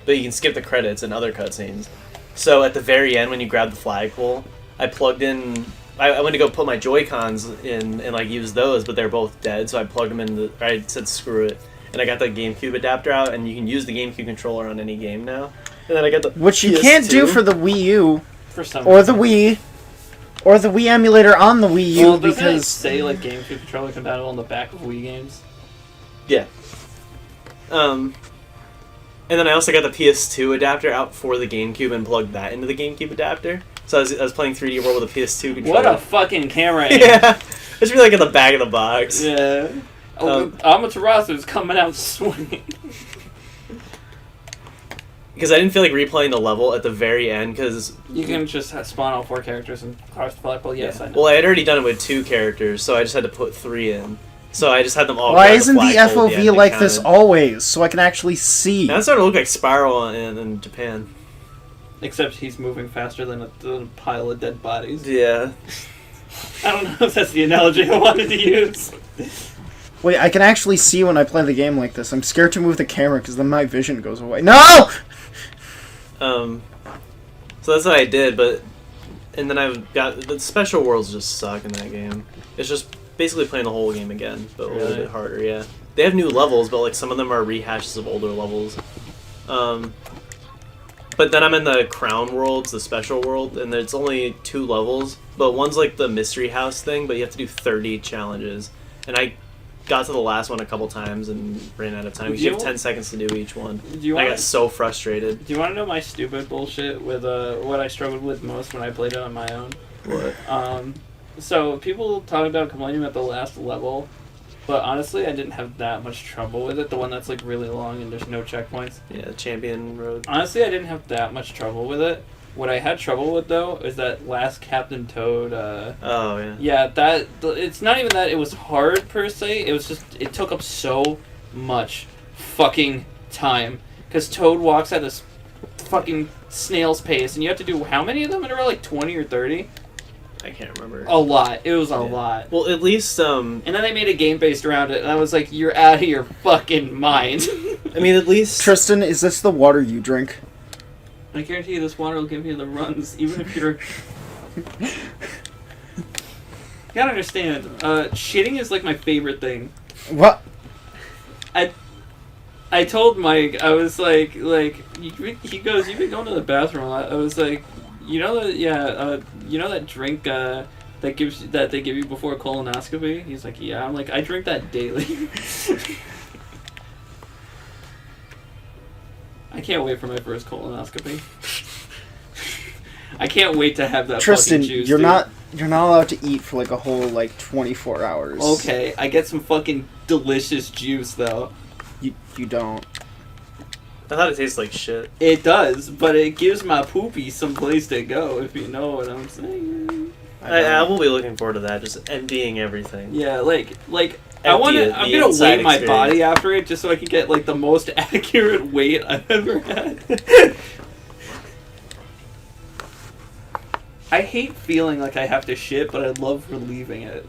but you can skip the credits and other cutscenes. So at the very end, when you grab the flagpole, I plugged in. I went to go put my Joy-Cons in and like use those, but they're both dead. So I plugged them in. I said screw it, and I got the GameCube adapter out, and you can use the GameCube controller on any game now. And then I got the Which you PS2. can't do for the Wii U For some or the Wii or the Wii emulator on the Wii U Well, doesn't it because say like GameCube controller compatible on the back of Wii games? Yeah. And then I also got the PS2 adapter out for the GameCube and plugged that into the GameCube adapter. So I was playing 3D World with a PS2 controller. What a fucking camera! Yeah, it should be like in the back of the box. Yeah. Amaterasu's coming out swinging. Because I didn't feel like replaying the level at the very end. Because You can just spawn all 4 characters and cross the flagpole. Yes, I know. Well, I had already done it with 2 characters, so I just had to put 3 in. So I just had them all. why grab isn't the flagpole at end FOV and like this counted. always so I can actually see? Now it's starting to look like Spiral in Japan. Except he's moving faster than a pile of dead bodies. Yeah. I don't know if that's the analogy I wanted to use. Wait, I can actually see when I play the game like this. I'm scared to move the camera because then my vision goes away. No! So that's what I did, and then I've got the special worlds just suck in that game. It's just basically playing the whole game again, but a little Really? bit harder. Yeah, they have new levels, but like some of them are rehashes of older levels. But then I'm in the Crown Worlds, the special world, and it's only 2 levels, but one's like the mystery house thing, but you have to do 30 challenges, and I got to the last one a couple times and ran out of time. You have 10 seconds to do each one. I got so frustrated. Do you want to know my stupid bullshit with what I struggled with most when I played it on my own? What? So people talk about complaining about the last level, but honestly, I didn't have that much trouble with it. The one that's like really long and there's no checkpoints. Yeah, Champion Road. Honestly, I didn't have that much trouble with it. What I had trouble with though is that last Captain Toad. Oh yeah. Yeah, it's not even that it was hard per se. It was just it took up so much fucking time because Toad walks at this fucking snail's pace, and you have to do how many of them in a row? Like 20 or 30? I can't remember. A lot. It was a lot. Well, at least And then they made a game based around it, and I was like, "You're out of your fucking mind." I mean, at least Tristan, is this the water you drink? I guarantee you this water will give you the runs, even if you're... You gotta understand, shitting is like my favorite thing. What? I told Mike, I was like, he goes, "You've been going to the bathroom a lot." I was like, you know that drink, that they give you before colonoscopy? He's like, "Yeah." I'm like, "I drink that daily." I can't wait for my first colonoscopy. I can't wait to have that Tristan, fucking juice, you're dude. not allowed to eat for like a whole like 24 hours. Okay, I get some fucking delicious juice though. You don't. I thought it tastes like shit. It does, but it gives my poopy some place to go, if you know what I'm saying. I will be looking forward to that. Just emptying everything. Yeah, like I Empty want it, to. I'm the gonna inside weigh my experience. body after it, just so I can get like the most accurate weight I've ever had. I hate feeling like I have to shit, but I love relieving it.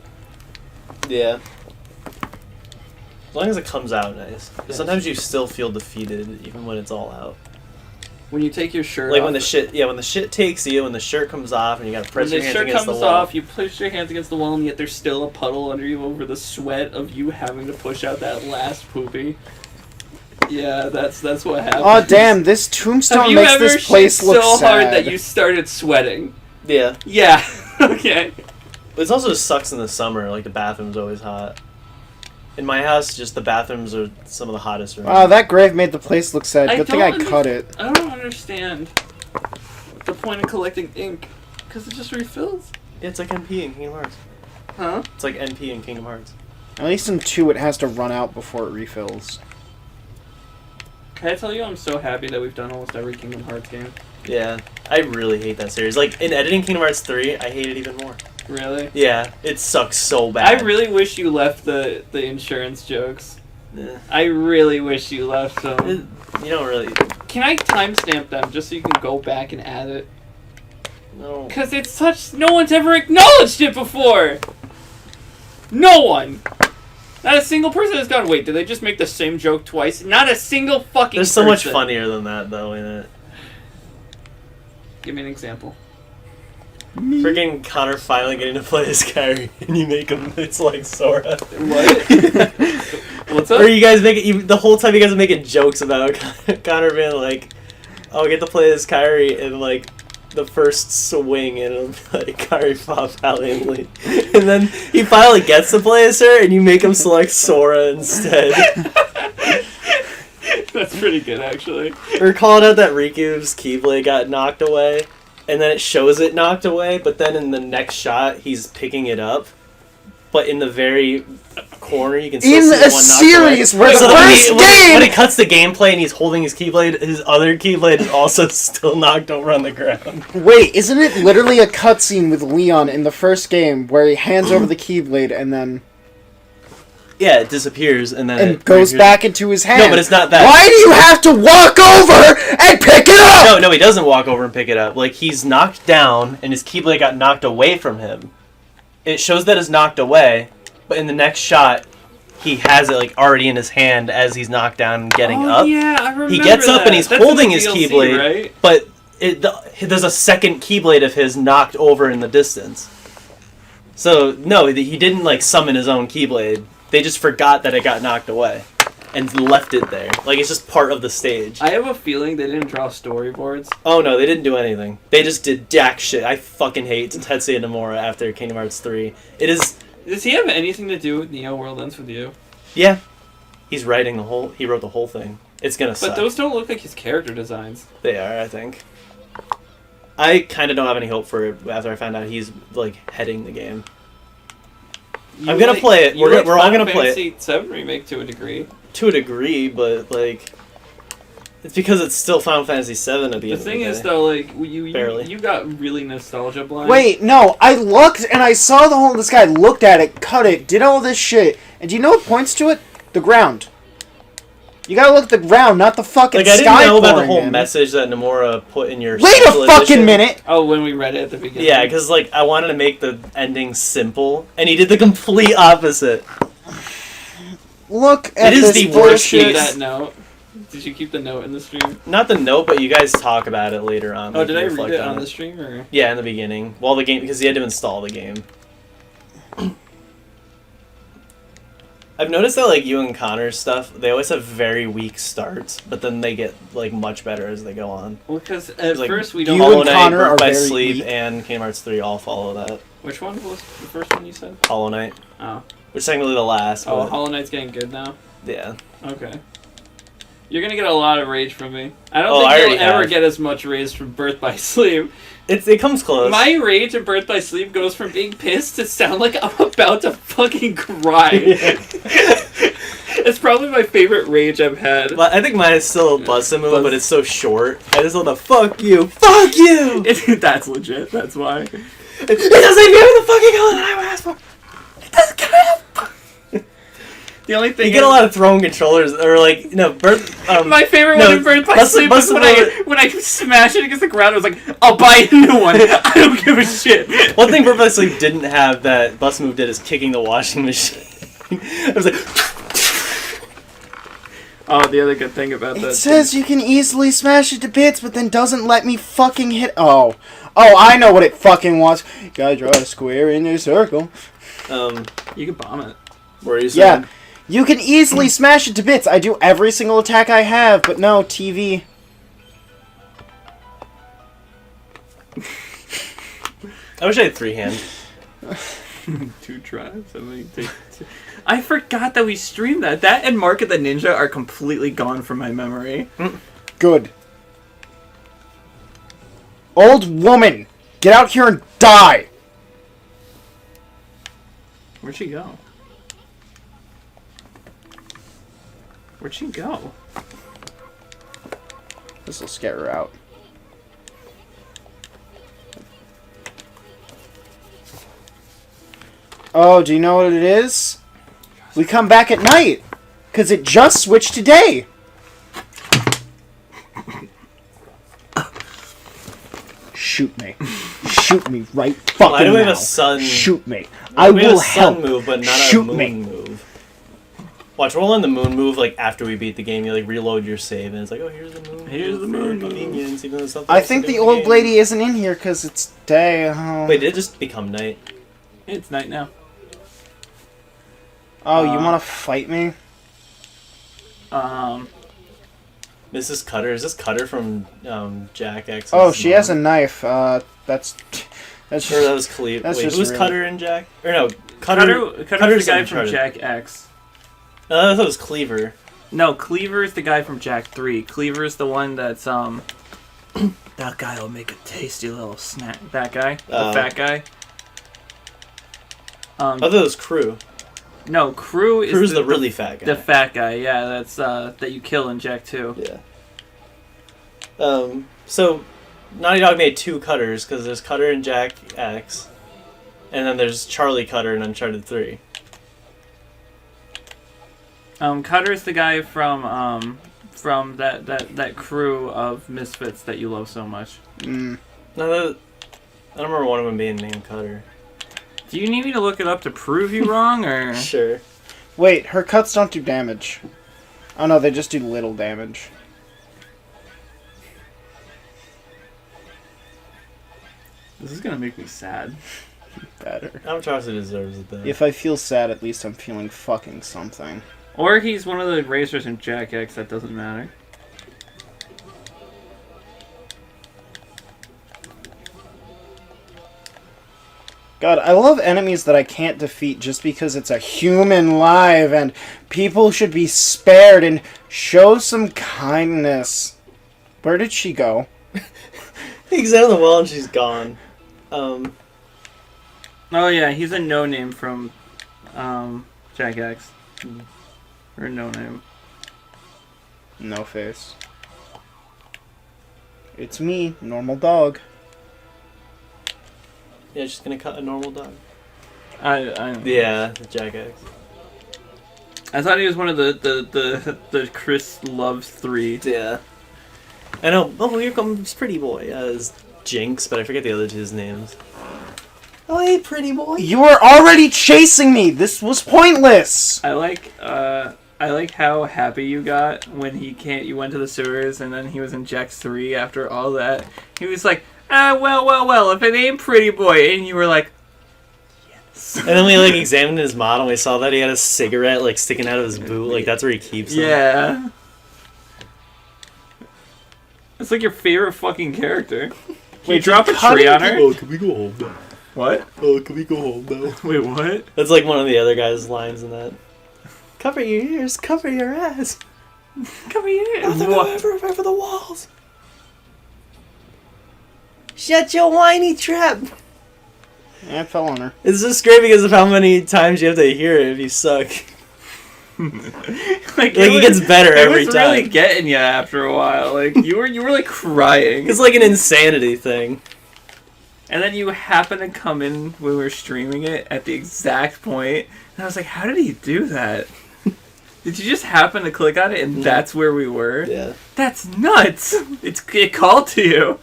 Yeah. As long as it comes out nice. 'Cause Yes. sometimes you still feel defeated even when it's all out. When you take your shirt Like off, when the shit takes you, when the shirt comes off, and you gotta when press the your hands shirt against comes the wall. off, you push your hands against the wall, and yet there's still a puddle under you over the sweat of you having to push out that last poopy. Yeah, that's what happens. Oh damn! This Have tombstone you makes ever this place shit look so sad. hard that you started sweating? Yeah. Yeah. Okay. But it also just sucks in the summer. Like the bathroom's always hot. In my house, just the bathrooms are some of the hottest rooms. Wow, that grave made the place look sad. I Good thing I don't cut it. I don't understand the point of collecting ink, because it just refills. Yeah, it's like NP in Kingdom Hearts. Huh? It's like NP in Kingdom Hearts. At least in 2, it has to run out before it refills. Can I tell you I'm so happy that we've done almost every Kingdom Hearts game? Yeah. I really hate that series. Like, in editing Kingdom Hearts 3, I hate it even more. Really? Yeah, it sucks so bad. I really wish you left the insurance jokes. Yeah. I really wish you left them. You don't really... Can I timestamp them just so you can go back and add it? No. Because it's such... No one's ever acknowledged it before! No one! Not a single person has gone, wait, did they just make the same joke twice? Not a single fucking There's so much person. funnier than that, though, in it. Give me an example. Freaking Connor finally getting to play as Kyrie, and you make him, it's like Sora. What? What's up? Or you guys the whole time you guys are making jokes about Connor being like, oh, I get to play as Kyrie in, like, the first swing, and it'll be like, Kyrie fought valiantly. And then he finally gets to play as her, and you make him select Sora instead. That's pretty good, actually. We're calling out that Riku's Keyblade got knocked away, and then it shows it knocked away, but then in the next shot, he's picking it up. But in the very corner, you can still see In one a knocked series away. where the So then first when game... it cuts the gameplay and he's holding his Keyblade, his other Keyblade is also still knocked over on the ground. Wait, isn't it literally a cutscene with Leon in the first game where he hands over the Keyblade and then... Yeah, it disappears and then it goes reappears. back into his hand? No, but it's not that. Why do you have to walk over and pick it up? No, he doesn't walk over and pick it up. Like, he's knocked down and his Keyblade got knocked away from him. It shows that it's knocked away, but in the next shot, he has it, like, already in his hand as he's knocked down and getting up. Yeah, I remember He gets up that. and he's That's in holding the his DLC, Keyblade, right? but there's a second Keyblade of his knocked over in the distance. So, no, he didn't, like, summon his own Keyblade. They just forgot that it got knocked away and left it there. Like, it's just part of the stage. I have a feeling they didn't draw storyboards. Oh, no, they didn't do anything. They just did jack shit. I fucking hate Tetsuya Nomura after Kingdom Hearts 3. It is... Does he have anything to do with Neo World Ends With You? Yeah. He wrote the whole thing. It's gonna suck. But those don't look like his character designs. They are, I think. I kind of don't have any hope for it after I found out he's, like, heading the game. I'm gonna play it. We're all gonna play it. Final Fantasy 7 Remake to a degree. To a degree, but, like... It's because it's still Final Fantasy 7 at the end of the The thing day. is, though, like, Barely. you got really nostalgia blind. Wait, no, I looked and I saw the whole... This guy looked at it, cut it, did all this shit. And do you know what points to it? The ground. You gotta look at the ground, not the fucking Like, I sky didn't know about the pouring whole in. message that Nomura put in your Wait a special fucking edition. minute! Oh, when we read it at the beginning. Yeah, because, like, I wanted to make the ending simple, and he did the complete opposite. Look at It is this the Did you worst keep bullshit. that note? Did you keep the note in the stream? Not the note, but you guys talk about it later on. Oh, like, did you I read reflect it on the stream, or...? Yeah, in the beginning. Well, the game, because he had to install the game. I've noticed that, like, you and Connor's stuff, they always have very weak starts, but then they get, like, much better as they go on. Well, because at Like, first we you don't... Hollow and Knight, Connor are Birth by very Sleep, weak. and Kingdom Hearts 3 all follow that. Which one was the first one you said? Hollow Knight, Oh. which is technically the last, Oh, but, Hollow Knight's getting good now? yeah. Okay. You're gonna get a lot of rage from me. I don't Oh, I think you'll already ever have. get as much rage from Birth by Sleep. It comes close. My rage at Birth by Sleep goes from being pissed to sound like I'm about to fucking cry. It's probably my favorite rage I've had. But I think mine is still a Bussin' move, Buzz- but it's so short. I just want to fuck you! Fuck you! That's legit, that's why. It doesn't give me the fucking gun that I asked for! It doesn't give me The only thing You get a lot of throwing controllers, or like, my favorite no, one in Birth by Bust- Sleep Bust- was when I smashed it against the ground. I was like, I'll buy a new one. I don't give a shit. One thing Birth by Sleep didn't have that Bus Move did is kicking the washing machine. I was like... Oh, the other good thing about It that... says you can easily smash it to bits, but then doesn't let me fucking hit... Oh, I know what it fucking wants. You gotta draw a square in a circle. You can bomb it. Where are you saying? Yeah, you can easily smash it to bits. I do every single attack I have, but no, TV. I wish I had 3 hands. 2 tries. I forgot that we streamed that. That and Mark of the Ninja are completely gone from my memory. Good. Old woman, get out here and die! Where'd she go? Where'd she go? This'll scare her out. Oh, do you know what it is? We come back at night. Because it just switched to day. Shoot me. Shoot me right fucking Why do we have now. a sun? Shoot me. Why I do we have will a sun help. move, but not Shoot a moon me. move. Watch, we'll learn the moon move like after we beat the game. You like reload your save, and it's like, oh, here's the moon. Here's the moon move. Convenience, even though it's something I else think to do the in old game. lady isn't in here because it's day. Oh. Wait, did it just become night? It's night now. Oh, you want to fight me? This is Cutter. Is this Cutter from Jack X? Oh, she has a knife. That's Or that was Cleaver. That's Wait, just who's really- Cutter and Jack? Or no, Cutter's Cutter's the guy from Uncharted. Jack X. I thought it was Cleaver. No, Cleaver is the guy from Jack 3. Cleaver is the one that's, that guy will make a tasty little snack. That guy? The fat guy? I thought it was Crew. No, Crew's Crew's the really fat guy. The fat guy, yeah, that's, that you kill in Jack 2. Yeah. So, Naughty Dog made 2 Cutters, because there's Cutter in Jack X, and then there's Charlie Cutter in Uncharted 3. Cutter's the guy from that crew of misfits that you love so much. Mm. No, I don't remember one of them being named Cutter. Do you need me to look it up to prove you wrong, or...? Sure. Wait, her cuts don't do damage. Oh no, they just do little damage. This is gonna make me sad. Better. Albatross deserves it, though. If I feel sad, at least I'm feeling fucking something. Or he's one of the racers in Jack X, that doesn't matter. God, I love enemies that I can't defeat just because it's a human live and people should be spared and show some kindness. Where did she go? He's out on the wall and she's gone. Oh yeah, he's a no-name from Jack X. Or no-name. No face. It's me, normal dog. Yeah, she's gonna cut a normal dog. I Yeah, the Jack X. I thought he was one of the Chris Loves 3. Yeah. I know. Oh, here comes Pretty Boy as Jinx, but I forget the other two's names. Oh, hey, Pretty Boy. You were already chasing me! This was pointless! I like how happy you got when you went to the sewers and then he was in Jack 3 after all that. He was like, well, if it ain't Pretty Boy, and you were like, yes. And then we like examined his model and we saw that he had a cigarette like sticking out of his boot, like that's where he keeps them. Yeah. It's like your favorite fucking character. Wait, drop a tree on her? Oh, can we go home now? What? Oh, can we go home now? Wait, what? That's like one of the other guys' lines in that. Cover your ears, cover your ass. Come here. Nothing will ever over the walls. Shut your whiny trap. Yeah, I fell on her. It's just great because of how many times you have to hear it if you suck. Like it gets better every it was time. really getting you after a while. Like you were like crying. It's like an insanity thing. And then you happen to come in when we were streaming it at the exact point, and I was like, how did he do that? Did you just happen to click on it and that's where we were? Yeah. That's nuts! It called to you.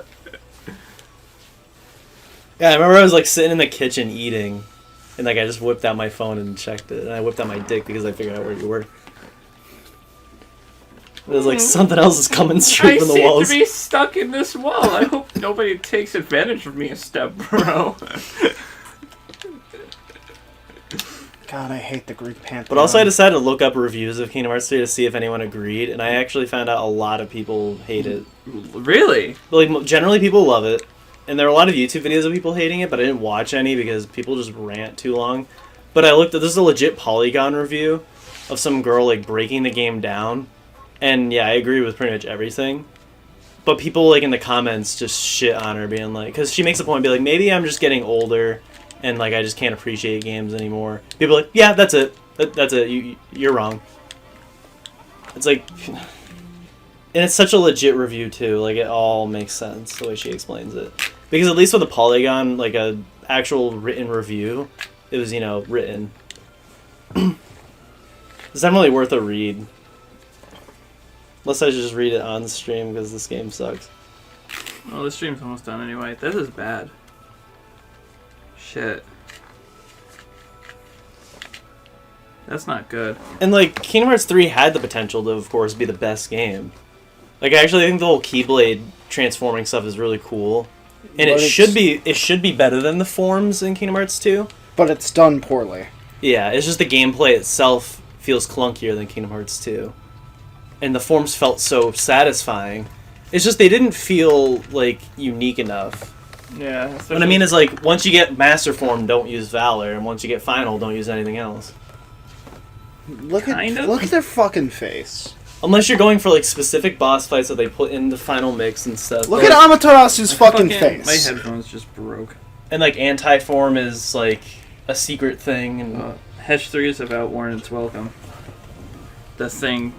Yeah, I remember I was like sitting in the kitchen eating, and like I just whipped out my phone and checked it, and I whipped out my dick because I figured out where you were. It was like something else is coming straight from the I walls. seem to be stuck in this wall. I hope nobody takes advantage of me, a step bro. God, I hate the Greek Pantheon. But also I decided to look up reviews of Kingdom Hearts 3 to see if anyone agreed, and I actually found out a lot of people hate it. Really? Like, generally people love it, and there are a lot of YouTube videos of people hating it, but I didn't watch any because people just rant too long. But I looked at, this is a legit Polygon review of some girl, like, breaking the game down, and yeah, I agree with pretty much everything. But people, like, in the comments just shit on her, being like, because she makes a point, be like, maybe I'm just getting older, and, like, I just can't appreciate games anymore. People are like, yeah, that's it. That's it. You're wrong. It's like... And it's such a legit review, too. Like, it all makes sense, the way she explains it. Because at least with a Polygon, like, a actual written review, it was written. It's definitely worth a read. Unless I should just read it on stream because this game sucks. Well, the stream's almost done anyway. This is bad. Shit. That's not good. And like Kingdom Hearts 3 had the potential to, of course, be the best game. Like I actually think the whole Keyblade transforming stuff is really cool, and it should be better than the forms in Kingdom Hearts 2. But it's done poorly. Yeah, it's just the gameplay itself feels clunkier than Kingdom Hearts 2, and the forms felt so satisfying. It's just they didn't feel like unique enough. Yeah. What I mean is like once you get Master Form, don't use Valor, and once you get Final, don't use anything else. Look at their fucking face. Unless you're going for like specific boss fights that they put in the final mix and stuff. Look at Amaterasu's fucking face. My headphones just broke. And like anti-form is like a secret thing. And Hesh 3 have outworn its welcome. The thing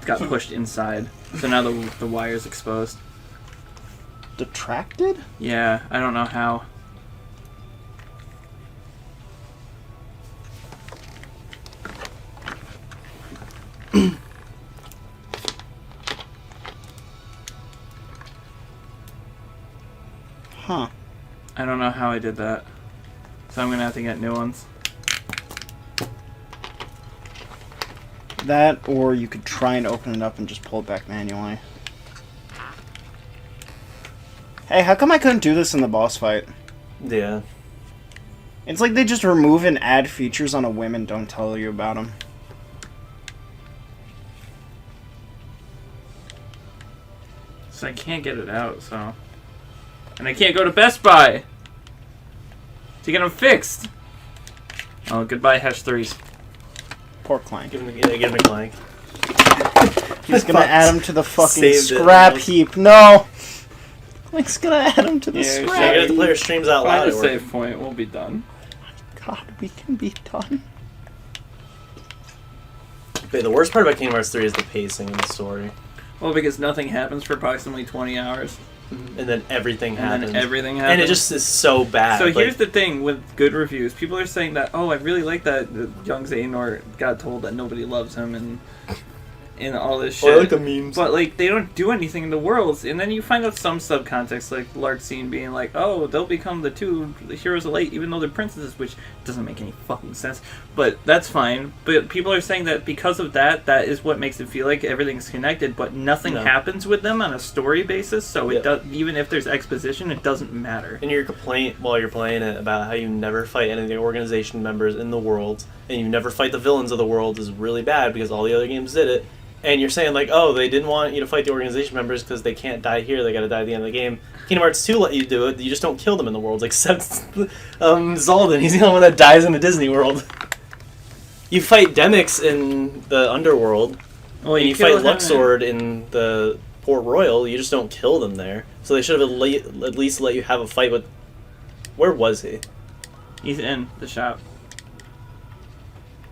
got pushed inside, so now the wire's exposed. Detracted? Yeah, I don't know how. Huh. I don't know how I did that. So I'm gonna have to get new ones. That, or you could try and open it up and just pull it back manually. Hey, how come I couldn't do this in the boss fight? yeah. It's like they just remove and add features on a whim and don't tell you about them. So I can't get it out, so... And I can't go to Best Buy! To get them fixed! Oh, goodbye, Hesh 3s. Poor Clank. Give him a clank. He's gonna add him to the fucking Saved it. scrap heap. No! Clank's gonna add him to the Yeah, Yeah, scrap you sure. have to play our streams out loud. Find a at work. save point, we'll be done. God, we can be done. But the worst part about Kingdom Hearts 3 is the pacing and the story. Well, because nothing happens for approximately 20 hours. And then everything And happens. then everything happens. And it just is so bad. So like, here's the thing with good reviews. People are saying that, oh, I really like that young Xehanort got told that nobody loves him and all this shit. I like the memes. But, like, they don't do anything in the worlds. And then you find out some subcontext, like Larxene being like, oh, they'll become the heroes of light, even though they're princesses, which doesn't make any fucking sense. But that's fine. But people are saying that because of that, that is what makes it feel like everything's connected, but nothing happens with them on a story basis, so it does, even if there's exposition, it doesn't matter. And your complaint while you're playing it about how you never fight any of the organization members in the world, and you never fight the villains of the world is really bad because all the other games did it. And you're saying, like, oh, they didn't want you to fight the organization members because they can't die here, they gotta die at the end of the game. Kingdom Hearts 2 let you do it, you just don't kill them in the world, except Zaldin, he's the only one that dies in the Disney World. You fight Demyx in the Underworld, Well, and you fight Luxord in the Port Royal, you just don't kill them there. So they should have at least let you have a fight with... Where was he? He's in the shop.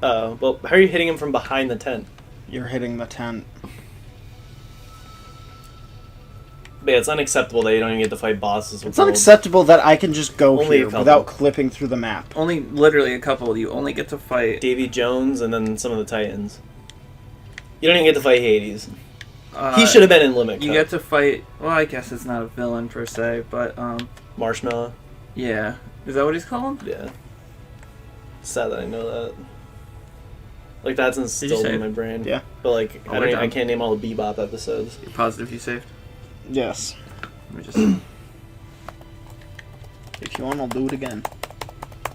Well, how are you hitting him from behind the tent? You're hitting the tent. But yeah, it's unacceptable that you don't even get to fight bosses with It's unacceptable that I can just go Only a here couple. without clipping through the map. Only literally a couple. You only get to fight. Davy Jones and then some of the Titans. You don't even get to fight Hades. He should have been in Limit You Cup. get to fight. Well, I guess it's not a villain per se, but Marshmallow. yeah. Is that what he's called? Yeah. Sad that I know that. Like, that's instilled save? in my brain. Yeah. But, like, Oh, we're I done. can't name all the Bebop episodes. You're positive you saved? Yes. Let me just. If you want, I'll do it again.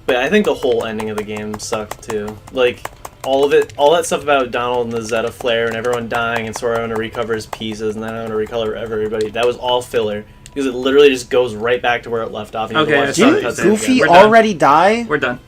But I think the whole ending of the game sucked, too. Like, all of it, all that stuff about Donald and the Zeta Flare and everyone dying and Sora having to recover his pieces and then having to recover everybody, that was all filler. Because it literally just goes right back to where it left off. And you have to Okay, watch I saw the that. Didn't cutscene Goofy again. We're done. already die? We're done.